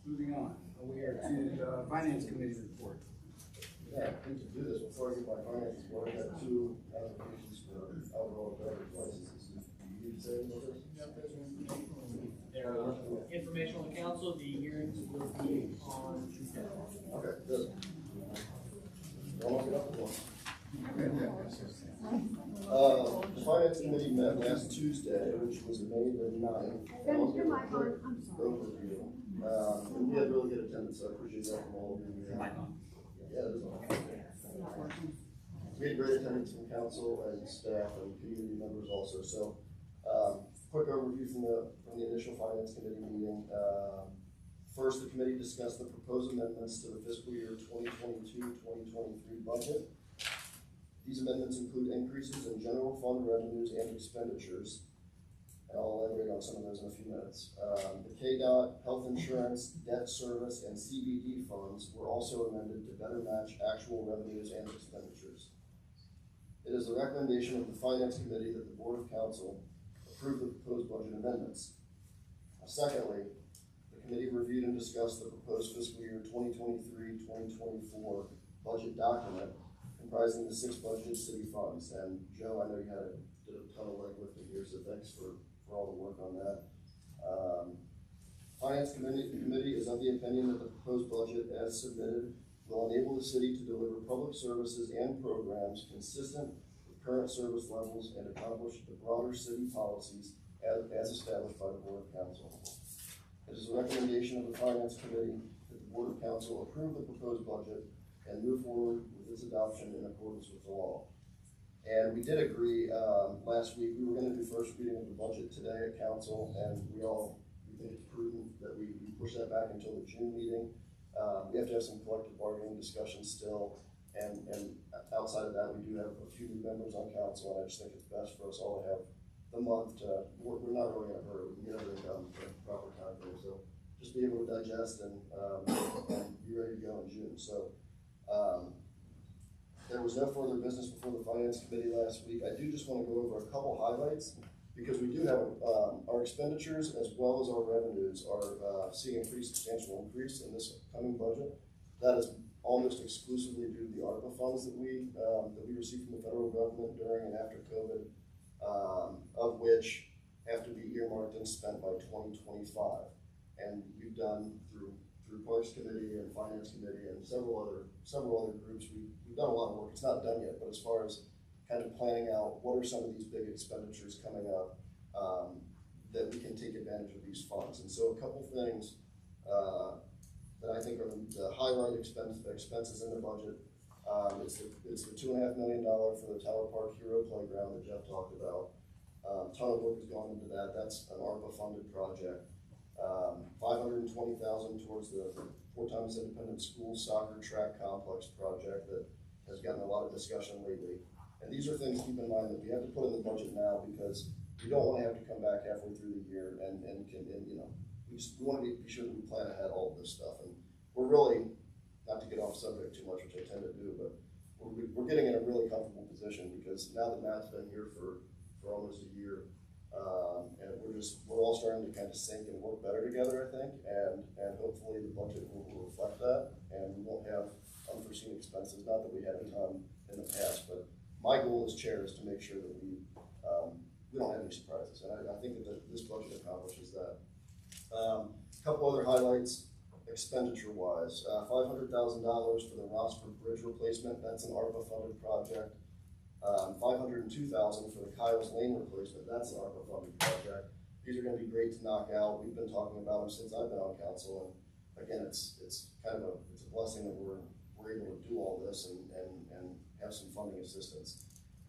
Moving on, we are to the Finance Committee report. Yeah, I think to do this, before I get my finances, board, I got 2 applications for alcohol beverage licenses. You need to say anything about this? Information on the council, the hearings will be on Tuesday. Okay, good. Don't look it up at once. The Finance Committee met last Tuesday, which was May the 9th. Dennis, your mic on. I'm sorry. Overview. And we had really good attendance, so I appreciate that from all of you. Yeah, it is on. We had great attendance from council and staff and community members also. So, quick overview from the initial Finance Committee meeting. First, the committee discussed the proposed amendments to the fiscal year 2022-2023 budget. These amendments include increases in general fund revenues and expenditures. And I'll elaborate on some of those in a few minutes. The KDOT, health insurance, debt service, and CBD funds were also amended to better match actual revenues and expenditures. It is the recommendation of the Finance Committee that the Board of Council approve the proposed budget amendments. Secondly, the committee reviewed and discussed the proposed fiscal year 2023-2024 budget document comprising the 6 budgeted city funds. And Joe, I know you did a ton of legwork here, so thanks for all the work on that. Finance Committee is of the opinion that the proposed budget as submitted will enable the city to deliver public services and programs consistent with current service levels and accomplish the broader city policies as established by the Board of Council. It is a recommendation of the Finance Committee that the Board of Council approve the proposed budget and move forward with its adoption in accordance with the law. And we did agree last week, we were going to do first reading of the budget today at council, and we think it's prudent that we push that back until the June meeting. We have to have some collective bargaining discussions still, and outside of that, we do have a few new members on council, and I just think it's best for us all to have the month to, we're not really in a hurry, we can get everything done in a proper time frame, so just be able to digest and be ready to go in June. So there was no further business before the Finance Committee last week. I do just want to go over a couple highlights because we do have our expenditures as well as our revenues are seeing a pretty substantial increase in this coming budget. That is almost exclusively due to the ARPA funds that we received from the federal government during and after COVID, of which have to be earmarked and spent by 2025. And we've done through Parks Committee and Finance Committee and several other groups, we've done a lot of work. It's not done yet, but as far as kind of planning out what are some of these big expenditures coming up that we can take advantage of these funds. And so a couple things that I think are the highlight expenses in the budget. It's the $2.5 million for the Tower Park Hero Playground that Jeff talked about. Ton of work has gone into that. That's an ARPA funded project. $520,000 towards the Fort Thomas Independent School Soccer Track Complex project that has gotten a lot of discussion lately. And these are things, keep in mind, that we have to put in the budget now because we don't want to have to come back halfway through the year and you know, we want to be sure that we plan ahead all of this stuff. And we're really, not to get off subject too much, which I tend to do, but we're getting in a really comfortable position because now that Matt's been here for almost a year, and we're all starting to kind of sync and work better together, I think, and hopefully the budget will reflect that, and we won't have unforeseen expenses. Not that we haven't done in the past, but my goal as chair is to make sure that we don't have any surprises, and I think that this budget accomplishes that. A couple other highlights, expenditure-wise, $500,000 for the Rossford Bridge replacement. That's an ARPA-funded project. $502,000 for the Kyles Lane replacement. That's an ARPA-funded project. These are going to be great to knock out. We've been talking about them since I've been on council, and again, it's kind of a blessing that we're able to do all this and have some funding assistance.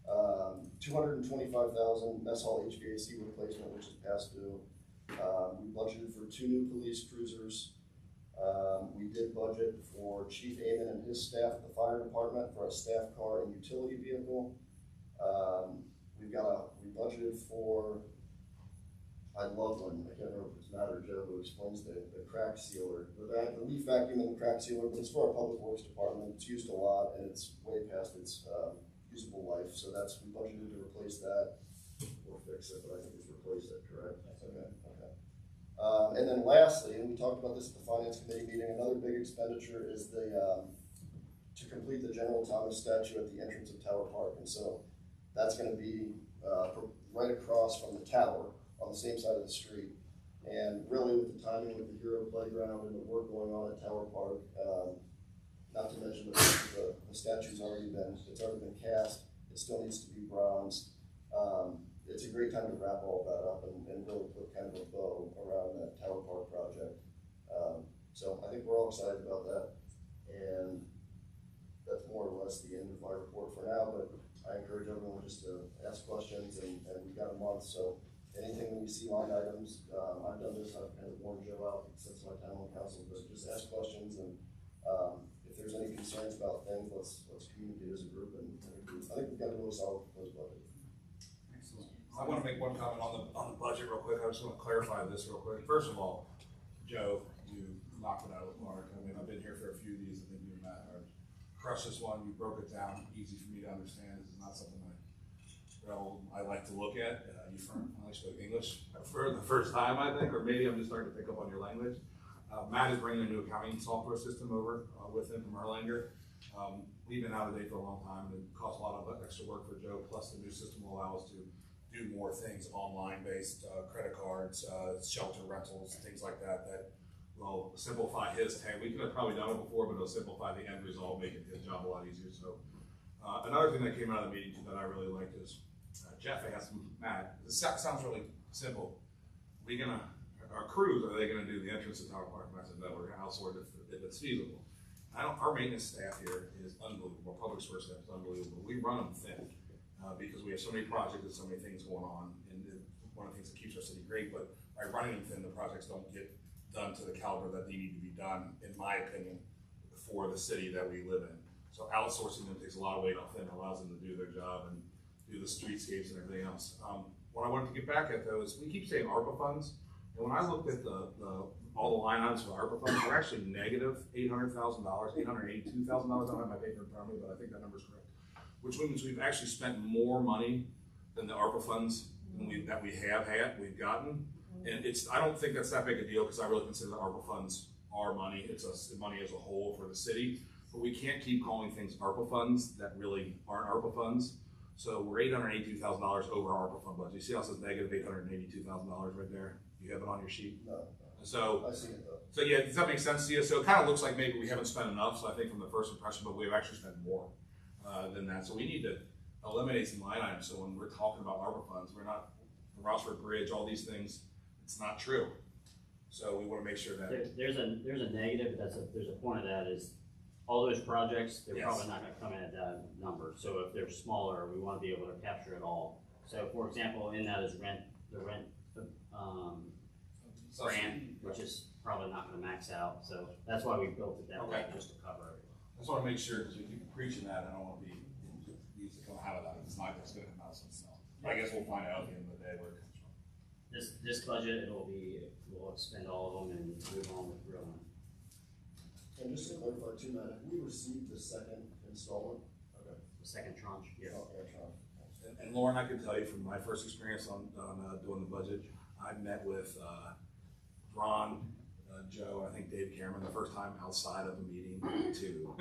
$225,000 mess hall HVAC replacement, which is past due. We budgeted for 2 new police cruisers. We did budget for Chief Amon and his staff at the fire department for a staff car and utility vehicle. We budgeted budgeted for, I love one, I can't remember if it's Matt or Joe who explains the crack sealer. The leaf vacuum and the crack sealer, but it's for our public works department, it's used a lot, and it's way past its usable life, so we budgeted to replace that, or fix it, but I think it's replace it, correct? Okay. And then lastly, and we talked about this at the finance committee meeting, another big expenditure is to complete the General Thomas statue at the entrance of Tower Park. And so that's going to be right across from the tower on the same side of the street. And really with the timing with the Hero Playground and the work going on at Tower Park, not to mention the statue's already been cast, it still needs to be bronze. It's a great time to wrap all that up and really put kind of a bow around that Tower Park project. So I think we're all excited about that. And that's more or less the end of my report for now, but I encourage everyone just to ask questions, and we've got a month, so anything when you see line items, I've done this, I've kind of warned Joe out since my time on council, but just ask questions, and if there's any concerns about things, let's communicate as a group, and I think we've got a really solid proposed budget. Excellent. I want to make one comment on the budget real quick. I just want to clarify this real quick. First of all, Joe, you knocked it out of the park. I mean, I've been here for a few of these. I think you and Matt are crushed this one. You broke it down, easy for me to understand. This is not something I like to look at. You finally spoke English for the first time, I think, or maybe I'm just starting to pick up on your language. Matt is bringing a new accounting software system over with him from Erlanger. We've been out of date for a long time, and it costs a lot of extra work for Joe, plus the new system will allow us to do more things online-based, credit cards, shelter rentals, things like that will simplify his time. We could have probably done it before, but it'll simplify the end result, make his job a lot easier. So another thing that came out of the meeting too that I really liked is Jeff asked Matt, this sounds really simple. Our crews, are they gonna do the entrance to Tower Park? And I said, no, we're gonna outsource it if it's feasible. Our maintenance staff here is unbelievable. Our public works staff is unbelievable. We run them thin because we have so many projects and so many things going on. And one of the things that keeps our city great, but by running them thin, the projects don't get done to the caliber that they need to be done, in my opinion, for the city that we live in. So outsourcing them takes a lot of weight off them, allows them to do their job and do the streetscapes and everything else. What I wanted to get back at though is we keep saying ARPA funds, and when I looked at all the line items for ARPA funds, we're actually negative $800,000, $882,000. I don't have my paper in front of me, but I think that number's correct. Which means we've actually spent more money than the ARPA funds that we've gotten. And I don't think that's that big a deal because I really consider the ARPA funds our money. It's money as a whole for the city. But we can't keep calling things ARPA funds that really aren't ARPA funds. So we're $882,000 over our ARPA fund budget. You see how it says negative $882,000 right there? You have it on your sheet? No. So, I see it though. So yeah, does that make sense to you? So it kind of looks like maybe we haven't spent enough. So I think from the first impression, but we've actually spent more than that. So we need to eliminate some line items. So when we're talking about ARPA funds, we're not the Rossford Bridge, all these things. It's not true. So we want to make sure that there's a negative, but there's a point of that is all those projects, they're Yes. probably not gonna come in at that number. So if they're smaller, we wanna be able to capture it all. So for example, in that is the rent grant, which is probably not gonna max out. So that's why we built it that way, just to cover it. I just want to make sure because we keep preaching that. I don't want to be needs to come out of that. It's not just going to come out of something else. But I guess we'll find out at the end of the day where it comes from. This budget, we'll spend all of them and move on with real one. And just to clarify too, Matt, have we received the second installment? Okay. The second tranche, yes. Okay, tranche. And Lauren, I can tell you from my first experience on doing the budget, I met with Ron, Joe, I think Dave Cameron the first time outside of a meeting too.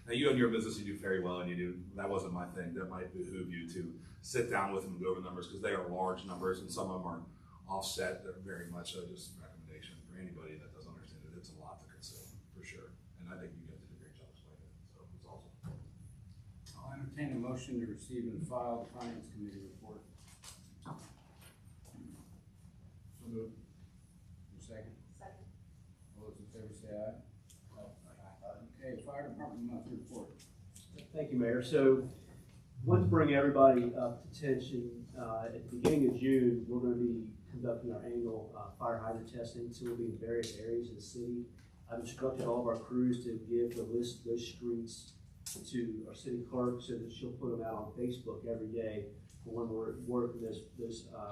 Now you own your business, you do very well, and that wasn't my thing. That might behoove you to sit down with them and go over numbers because they are large numbers and some of them are offset. They're very much just a recommendation for anybody that doesn't understand it. It's a lot to consider for sure. And I think you guys did a great job explaining it. So it's awesome. I'll entertain a motion to receive and file the Finance Committee report. So moved. Second. Second. All those in favor say aye. Okay, Fire Department monthly report. Thank you, Mayor. So, I want to bring everybody up to attention. At the beginning of June, we're going to be conducting our annual fire hydrant testing. So we'll be in various areas of the city. I've instructed all of our crews to give the list of those streets to our city clerk so that she'll put them out on Facebook every day for when we're working those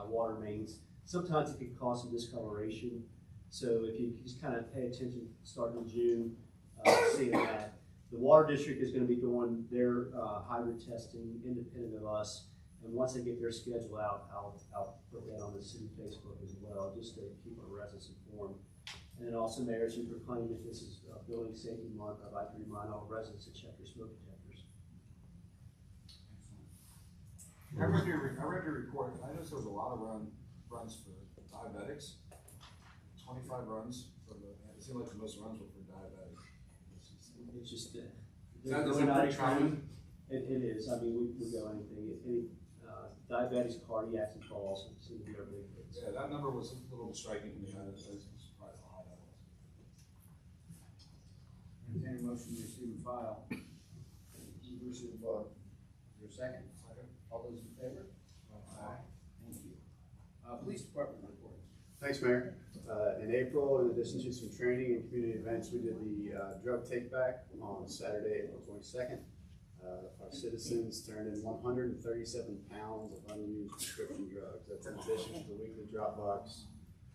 water mains. Sometimes it can cause some discoloration, so if you just kind of pay attention starting in June, seeing that. The water district is gonna be doing their hydrant testing independent of us, and once they get their schedule out, I'll put that on the city Facebook as well, just to keep our residents informed. And then also, Mayor, as you proclaim that this is Building Safety Month, I'd like to remind all residents to check their smoke detectors. I read your report, I noticed there was a lot of runs for diabetics, 25 runs, it seemed like the most runs were for diabetics. It's just, Is that pretty common? It is, I mean, we go anything, any diabetics, cardiacs, and falls, seem to be our big hits. Yeah, that number was a little striking to me, I was surprised how high that was. Entertain a motion to receive and file. Receive and file. Is there a second? Second. All those in favor? Aye. Thank you. Police Department report. Thanks, Mayor. In April, in addition to some training and community events, we did the drug take back on Saturday, April 22nd. Our citizens turned in 137 pounds of unused prescription drugs. That's in addition to the weekly drop box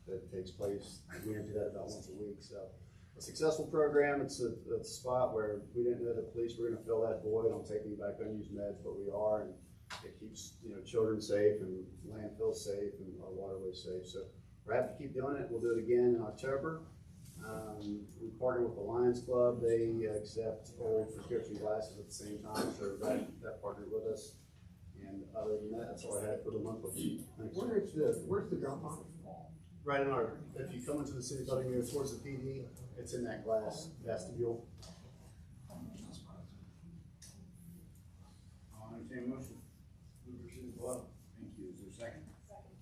that takes place. We empty that about once a week. So a successful program. It's a spot where we didn't know the police were going to fill that void on taking back unused meds, but we are, and it keeps children safe and landfills safe and our waterways safe. So we're happy to keep doing it. We'll do it again in October. We partner with the Lions Club. They accept old prescription glasses at the same time, so that partnered with us. And other than that, that's all I had for the month. Thanks. Where's the drop off? Right in our, if you come into the city building, go towards the PD, it's in that glass vestibule. I'll entertain a motion. Move to receive and file. Thank you. Is there a second? Second.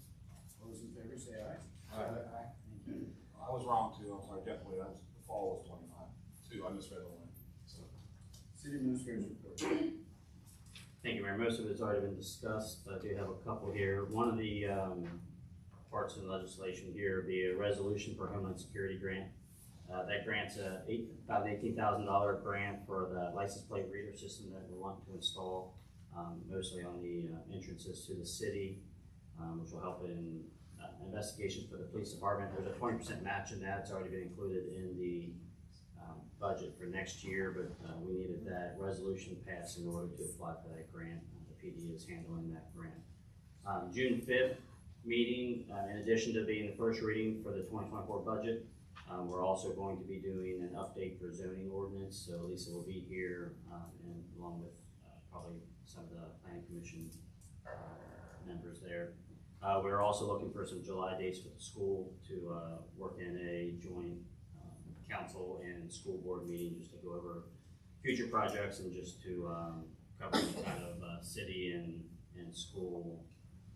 All those in favor say aye. Aye. Thank you. I was wrong too, I'm sorry, definitely, the fall was 25, I misread the line, so. City Administrator's report. Thank you, Mayor. Most of it's already been discussed. I do have a couple here. One of the parts of the legislation here would be a resolution for Homeland Security grant. That grant's about an $18,000 grant for the license plate reader system that we want to install, mostly on the entrances to the city, which will help in investigations for the police department. There's a 20% match in that. It's already been included in the budget for next year, but we needed that resolution passed in order to apply for that grant. The PD is handling that grant. June 5th meeting, in addition to being the first reading for the 2024 budget, we're also going to be doing an update for zoning ordinance. So Lisa will be here, and along with probably some of the planning commission members there. We're also looking for some July dates with the school to work in a joint council and school board meeting just to go over future projects and just to cover kind of city and school.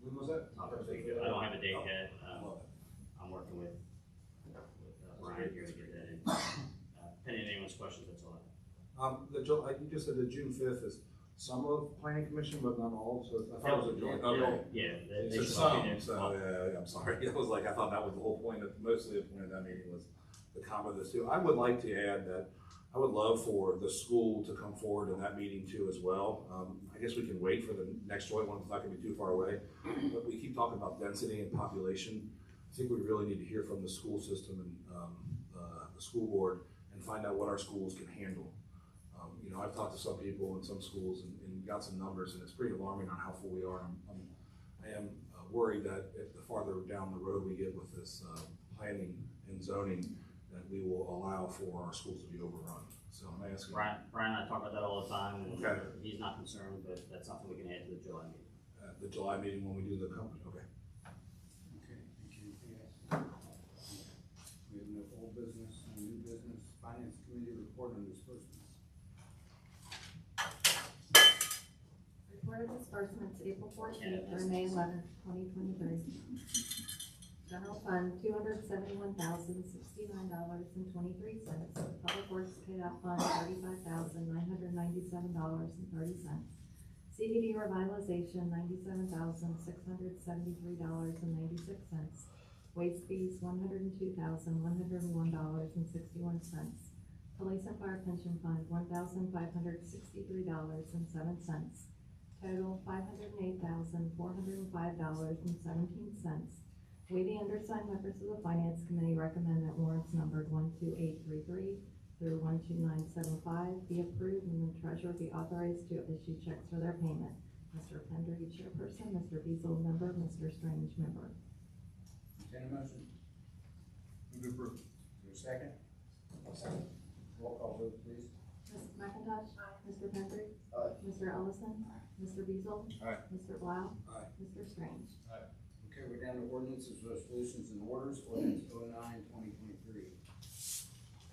When was that? I don't have a date yet. I'm working with Brian here to get that in. Pending anyone's questions, that's all I have. You just said the June 5th is some of planning commission, but not all, so I thought it was a joint. Okay. Yeah, They said some, so yeah, I'm sorry, it was like, I thought that was the whole point mostly the point of that meeting was the comment of this too. I would like to add that I would love for the school to come forward in that meeting too as well. I guess we can wait for the next joint one, it's not gonna be too far away, but we keep talking about density and population. I think we really need to hear from the school system and the school board and find out what our schools can handle. I've talked to some people in some schools and got some numbers, and it's pretty alarming on how full we are. I am worried that if the farther down the road we get with this planning and zoning, that we will allow for our schools to be overrun. So I'm asking. Brian and I talk about that all the time, and okay. He's not concerned, but that's something we can add to the July meeting. The July meeting when we do the company, okay. Okay, thank you. We have no old business, no new business. Finance Committee report on disbursements. Report of disbursements, April 14th through May 11th, 2023. General Fund, $271,069.23. Public Works paid out fund, $35,997.30. CDD revitalization, $97,673.96. Waste fees, $102,101.61. Police and Fire Pension Fund, $1,563.07. Total, $508,405.17. We, the undersigned members of the Finance Committee, recommend that warrants numbered 12833 through 12975 be approved and the treasurer be authorized to issue checks for their payment. Mr. Pendry, chairperson, Mr. Beazle, member, Mr. Strange, member. Entertain a motion. Move to approve. Is there a second? Second. Roll call vote, please. Ms. McIntosh? Mr. Pendry? Aye. Mr. Ellison? Mr. Beazle? Aye. Mr. Blau? Aye. Mr. Strange? Okay, we're down to ordinances, resolutions, and orders. Ordinance 09-2023.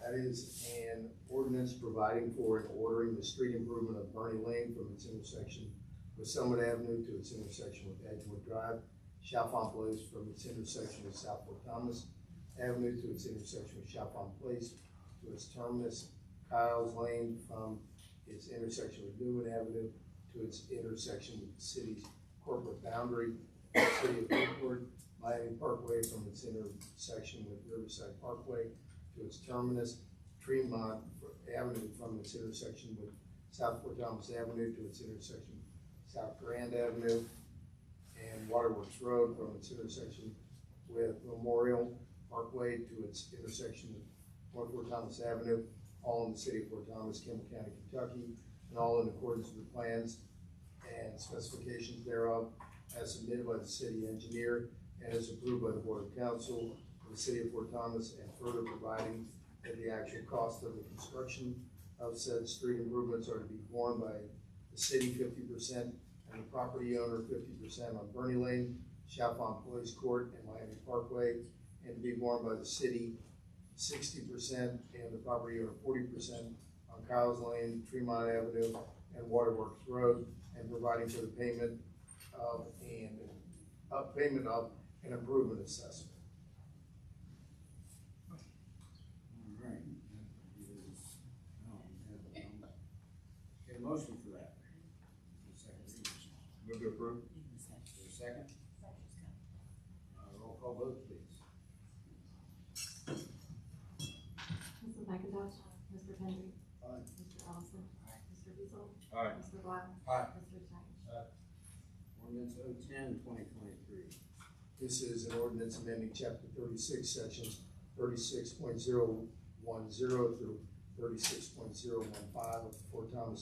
That is an ordinance providing for and ordering the street improvement of Bernie Lane from its intersection with Summit Avenue to its intersection with Edgewood Drive, Chalfont Place from its intersection with Southport Thomas Avenue to its intersection with Chalfont Place to its terminus, Kyles Lane from its intersection with Newman Avenue to its intersection with the city's corporate boundary, the city of Newport, Miami Parkway from its intersection with Riverside Parkway to its terminus, Tremont Avenue from its intersection with Southport Thomas Avenue to its intersection with South Grand Avenue, and Waterworks Road from its intersection with Memorial Parkway to its intersection with Fort Thomas Avenue, all in the city of Fort Thomas, Campbell County, Kentucky, and all in accordance with the plans and specifications thereof as submitted by the city engineer and as approved by the Board of Council of the city of Fort Thomas, and further providing that the actual cost of the construction of said street improvements are to be borne by the city 50% and the property owner 50% on Bernie Lane, Chalfont Police Court, and Miami Parkway, and to be borne by the city 60% and the property owner 40% on Kyles Lane, Tremont Avenue, and Waterworks Road, and providing for the payment of an improvement assessment. All right. Get a motion for that. Second reading. Move to approve. Is there a second? Roll call vote, please. Mrs. McIntosh? Mr. Pendry? Aye. Mr. Ellison? Mr. Beazle? Aye. Mr. Blau? Aye. Mr. Strange? Ordinance 010-2023. This is an ordinance amending chapter 36, sections 36.010 through 36.015 of the Fort Thomas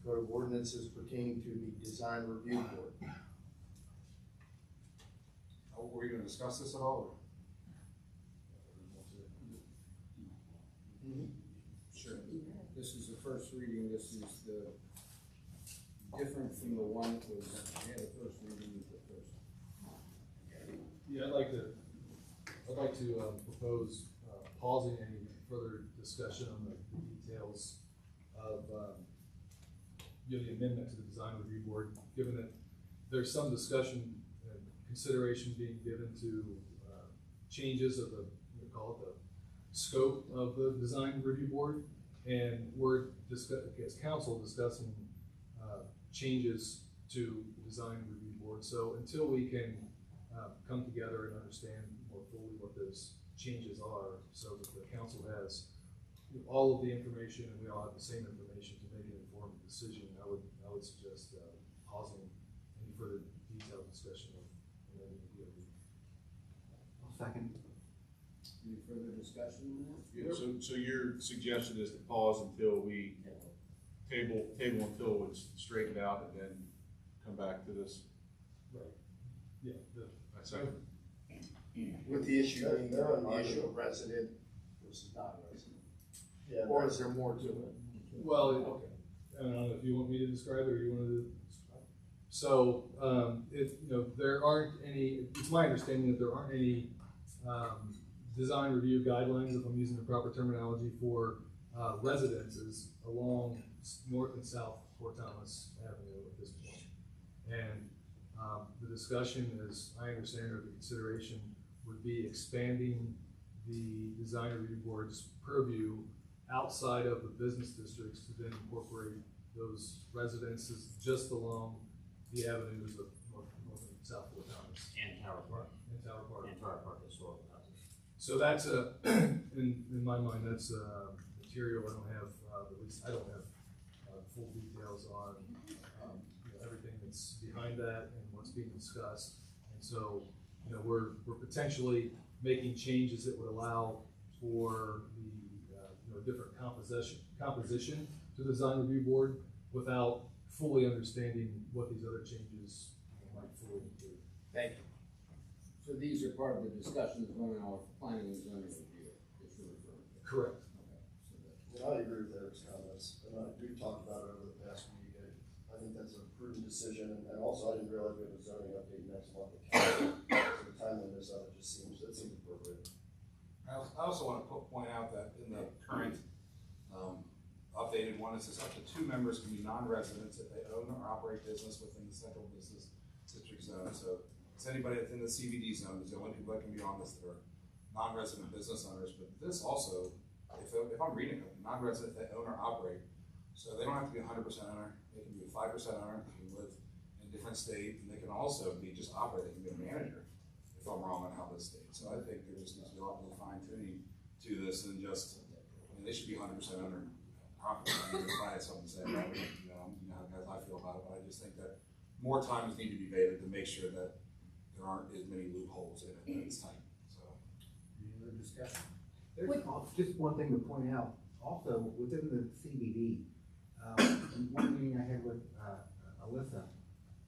Code of Ordinances pertaining to the Design Review Board. Were we gonna discuss this at all? Sure. This is the first reading. This is the different from the one that was, we had a first reading with the first. Yeah, I'd like to propose pausing any further discussion on the details of the amendment to the Design Review Board, given that there's some discussion and consideration being given to changes of the, we call it the scope of the Design Review Board, and we're as council discussing changes to the Design Review Board. So until we can come together and understand more fully what those changes are, so that the council has all of the information and we all have the same information to make an informed decision, I would suggest pausing any further detailed discussion of amending the DOB. Second. Any further discussion on that? Yeah, so your suggestion is to pause until we table until it's straightened out and then come back to this? Right. Yeah. I second. With the issue being the issue of resident versus non-resident. Yeah. Or is there more to it? Well, okay. I don't know if you want me to describe it or you want to. So, there aren't any, it's my understanding that there aren't any design review guidelines, if I'm using the proper terminology, for residences along North and South Fort Thomas Avenue at this point. And the discussion, as I understand it, or the consideration would be expanding the Design Review Board's purview outside of the business districts to then incorporate those residences just along the avenues of North and South Fort Thomas. And Tower Park. And Tower Park. And Tower Park Historical Houses. So that's in my mind, that's material, I don't have, at least I don't have full details on everything that's behind that and what's being discussed. And so, we're potentially making changes that would allow for the different composition to the design review board without fully understanding what these other changes might fully include. Thank you. So these are part of the discussions going on with planning and zoning review that you're referring to? Correct. I agree with Eric's comments, and we've talked about it over the past week. I think that's a prudent decision, and also I didn't realize we have a zoning update next month. So the timeliness of it seems appropriate. I also want to point out that in the current updated one, it says up to 2 members can be non-residents if they own or operate business within the central business district zone. So it's anybody that's in the CBD zone is the only people that can be on this that are non-resident business owners. But this also, if I'm reading it, non-resident, they own or operate, so they don't have to be 100% owner. They can be a 5% owner. They can live in a different state, and they can also be just operate. They can be a manager, if I'm wrong on how this state. So I think there just needs to be a lot more fine tuning to this than just. I mean, they should be 100% owner. Property. If I had something to say about it, you know how guys I feel about it, but I just think that more times need to be made to make sure that there aren't as many loopholes in it that it's tight. So, any other discussion? There's just one thing to point out, also within the CBD, one meeting I had with Alyssa,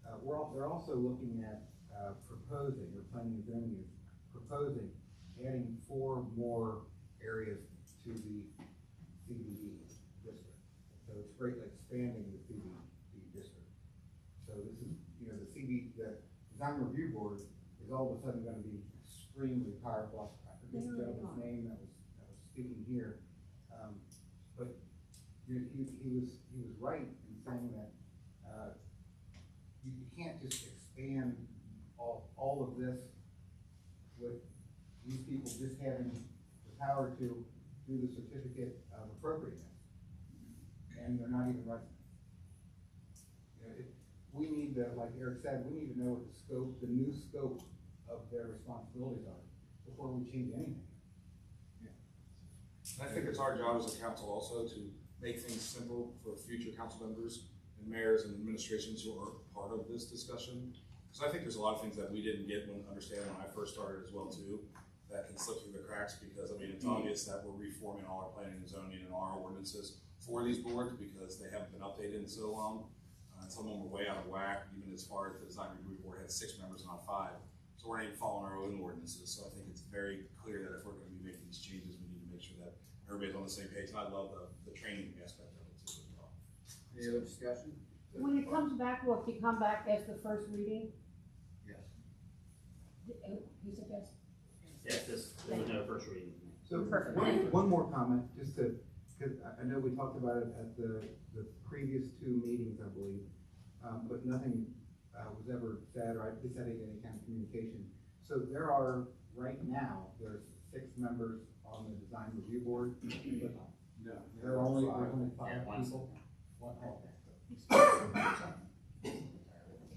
they're also looking at proposing, or planning and zoning is proposing, adding 4 more areas to the CBD district. So it's greatly expanding the CBD district. So this is, the design review board is all of a sudden going to be extremely powerful. I forget the gentleman's name that was speaking here, but he was right in saying that you can't just expand all of this with these people just having the power to do the certificate of appropriateness, and they're not even residents. We need to, like Eric said, we need to know what the new scope of their responsibilities are before we change anything. I think it's our job as a council also to make things simple for future council members and mayors and administrations who are part of this discussion. Because I think there's a lot of things that we didn't understand when I first started as well too, that can slip through the cracks, because I mean, it's obvious that we're reforming all our planning and zoning and all our ordinances for these boards because they haven't been updated in so long. Some of them were way out of whack, even as far as the design review board had 6 members, not 5. So we're not even following our own ordinances. So I think it's very clear that if we're going to be making these changes, we need to make sure that everybody's on the same page. And I love the training aspect of it too as well. Any other discussion? When it comes back, will it come back as the first reading? Yes. You said yes? Yes, there was no first reading. So one more comment, just to, because I know we talked about it at the previous 2 meetings, I believe, but nothing was ever said, or at least I didn't get any kind of communication. So there are, right now, there's 6 members on the design review board. No. There's only 5 Yeah, people.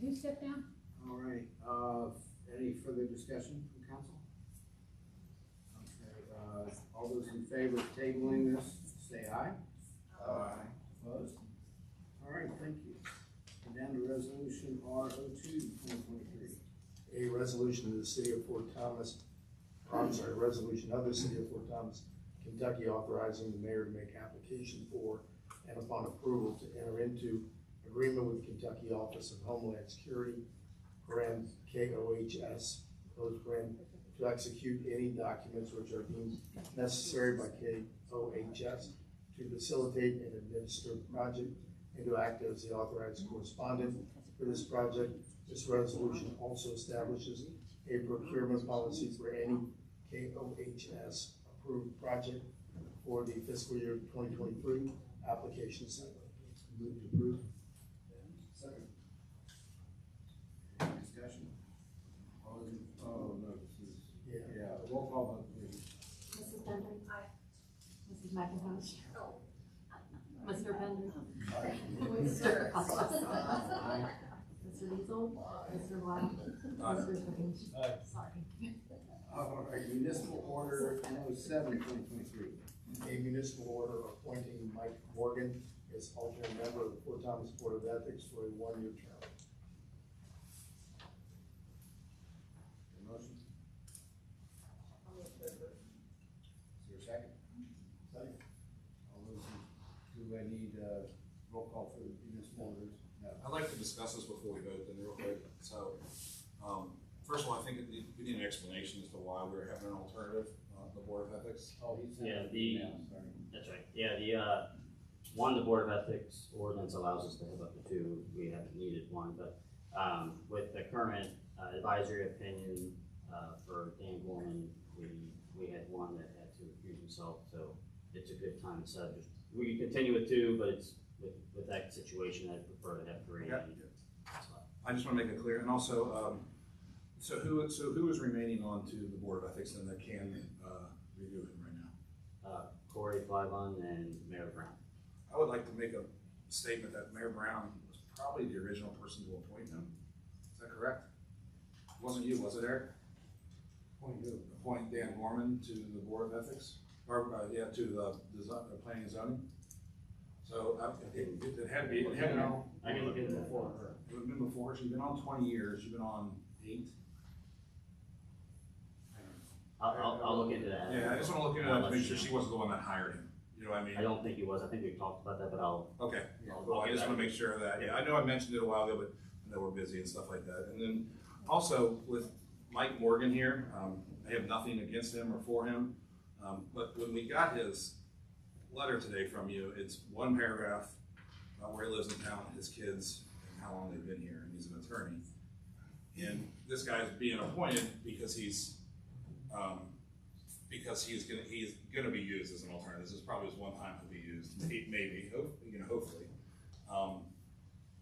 Who stepped down? All right, any further discussion from council? Okay, all those in favor of tabling this, say aye. Aye. Opposed? All right, thank you. And down to resolution R02/2023. A resolution of the city of Fort Thomas, resolution of the city of Fort Thomas, Kentucky, authorizing the mayor to make application for and upon approval to enter into agreement with Kentucky Office of Homeland Security, KOHS, to execute any documents which are deemed necessary by KOHS to facilitate and administer the project and to act as the authorized correspondent for this project. This resolution also establishes a procurement policy for any KOHS approved project for the fiscal year 2023 application cycle. Move to approve. Second. Any discussion? All those oh, no, this is, yeah, roll call vote, please. Mrs. Bender? Aye. Mrs. McIntosh? Mr. Bender? Mr. Costa? Aye. Mr. Diesel? Mr. Blau? Mr. Strange? Sorry. All right, municipal order 107/2023. A municipal order appointing Mike Morgan as alternate member of the Fort Thomas Board of Ethics for a one-year term. Motion? Is there a second? Second. All those, do I need roll call for the municipal orders? No. I'd like to discuss this before we vote then real quick. So, first of all, I think we need an explanation as to why we're having an alternative, the Board of Ethics. Oh, he sent Yeah, an the, email, sorry. that's right. Yeah, the Board of Ethics ordinance allows us to have up to two. We haven't needed one, but, with the current advisory opinion, for Dan Gorman, we had one that had to recuse himself, so it's a good time to set. We can continue with two, but it's, with that situation, I'd prefer to have three. Okay. I just want to make it clear, and also, so who is remaining on to the Board of Ethics and that can review him right now? Corey Flyvon and Mayor Brown. I would like to make a statement that Mayor Brown was probably the original person to appoint him. Is that correct? It wasn't you, was it, Eric? Appoint who? Appoint Dan Gorman to the Board of Ethics, or, to the planning and zoning. So, it had to be, I can look into that. before her. It would have been before, she's been on 20 years, you've been on 8. I'll look into that. Yeah, I just want to look into that to make sure she wasn't the one that hired him, you know what I mean? I don't think he was. I think we talked about that, but I'll. Okay, I'll well, I get just back want to to make sure of that, yeah, I know I mentioned it a while ago, but I know we're busy and stuff like that. And then also with Mike Morgan here, I have nothing against him or for him, but when we got his letter today from you, it's one paragraph about where he lives in town, his kids, and how long they've been here, and he's an attorney. And this guy's being appointed because he's gonna be used as an alternative. This is probably his one time to be used, maybe, hopefully.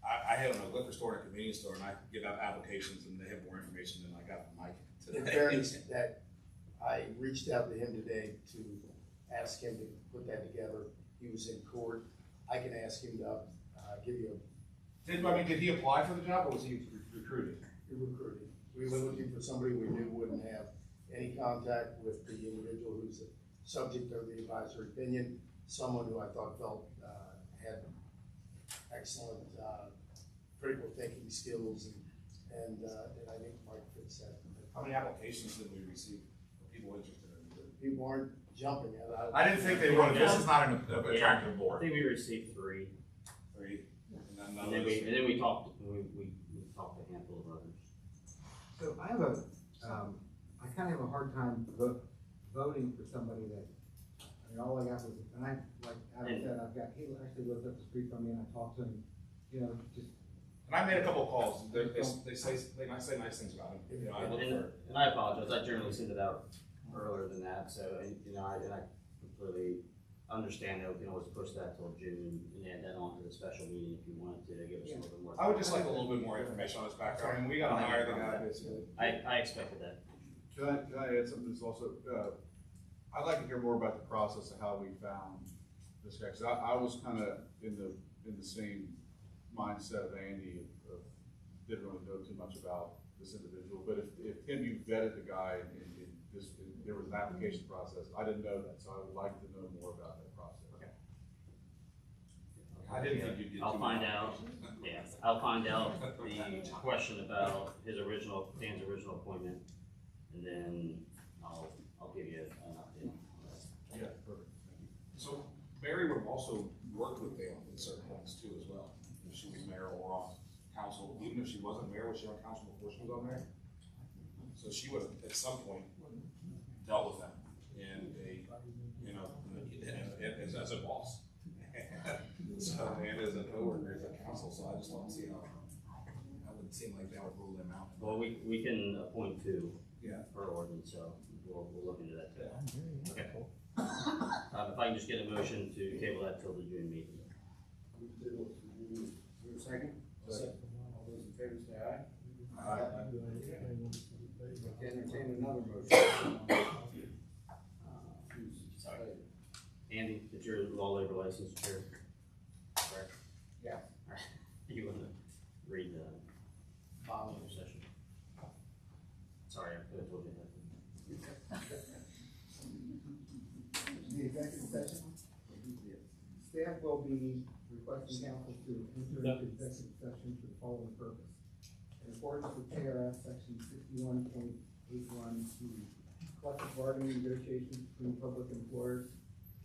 I had a liquor store and a convenience store, and I give out applications, and they have more information than I got from Mike today. In fairness, that I reached out to him today to ask him to put that together. He was in court. I can ask him to give you Did he apply for the job, or was he recruited? recruiting. We were looking for somebody we knew wouldn't have any contact with the individual who's the subject of the advisory opinion, someone who I thought had excellent critical thinking skills, and I think Mike fits that. How many applications did we receive? People interested in it? People aren't jumping at it. I didn't think they would. This is not an attractive I board. think we received three. And And then we talked, we talked to a handful of others. So I have I kind of have a hard time voting for somebody that, I mean, all I got was, and I, like Adam said, he actually lives up the street from me, and I talked to him, just. And I made a couple of calls. They say nice things about him. I look for. And I apologize, I generally sent it out earlier than that, so, I completely understand that we can always push that till June and add that on to the special meeting if you wanted to give us a little bit more. I would just like a little bit more information on his background. I mean, we gotta hire the guy, basically. I expected that. Can I add something that's also, I'd like to hear more about the process of how we found this guy, cause I was kind of in the same mindset of Andy, didn't really know too much about this individual, but if Tim, you vetted the guy and there was an application process, I didn't know that, so I would like to know more about that process. Okay. I didn't think you'd get. I'll find out, yeah, I'll find out the question about Dan's original appointment, and then I'll give you an update. Yeah, perfect. So Mary would also work with Dale in certain points too as well. If she was mayor or on council, even if she wasn't mayor, was she on council before she was on mayor? So she would have at some point dealt with them in as a boss. So, and as a coworker, as a council, so I just want to see how, that would seem like that would rule them out. Well, we can appoint two. Yeah. Per ordinance, so we'll look into that too. Okay. If I can just get a motion to table that till the June meeting. Is there a second? All those in favor say aye. Aye. Entertain another motion. Sorry. Andy, it's your law labor license chair. Correct? Yeah. All right. You want to read the following session? Sorry, I could have told you that. Need executive session. Staff will be requesting council to enter into executive session for the following purpose. In accordance with KRS section 61.81 to collective bargaining negotiations between public employers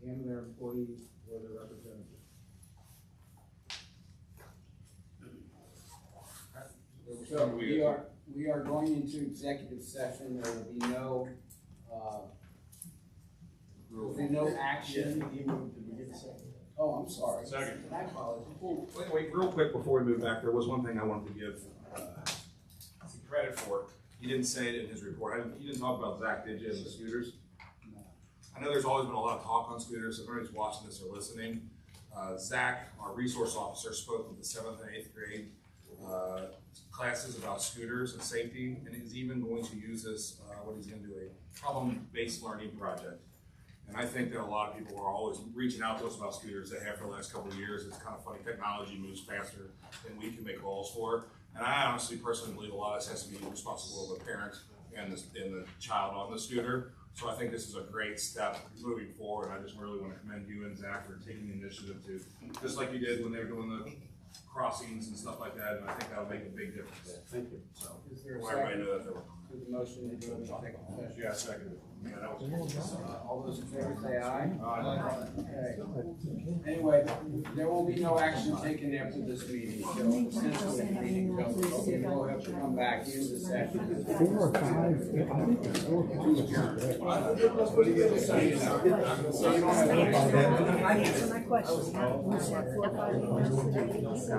and their employees or their representatives. So we are going into executive session. There will be no, action. Oh, I'm sorry. Second. My apologies. Wait, real quick before we move back, there was one thing I wanted to give some credit for. He didn't say it in his report. He didn't talk about Zach, did you, and the scooters? I know there's always been a lot of talk on scooters. If anybody's watching this or listening, Zach, our resource officer, spoke with the 7th and 8th grade classes about scooters and safety, and he's even going to use this, what he's going to do, a problem-based learning project. And I think that a lot of people are always reaching out to us about scooters. They have for the last couple of years. It's kind of funny. Technology moves faster than we can make calls for. And I honestly, personally believe a lot of this has to be responsible of the parent and the child on the scooter. So I think this is a great step moving forward. I just really want to commend you and Zach for taking the initiative to, just like you did when they were doing the crossings and stuff like that. And I think that'll make a big difference. Thank you. So, Is there a everybody second know that they were. to the motion to go into executive session? Yeah, second. Yeah, that was. All those in favor say aye. Aye. Okay. Anyway, there will be no action taken after this meeting, so essentially the meeting is over. Okay, we'll have to come back into session. 4 or 5. So you don't have any. Answer my question. 4 or 5 emails today, so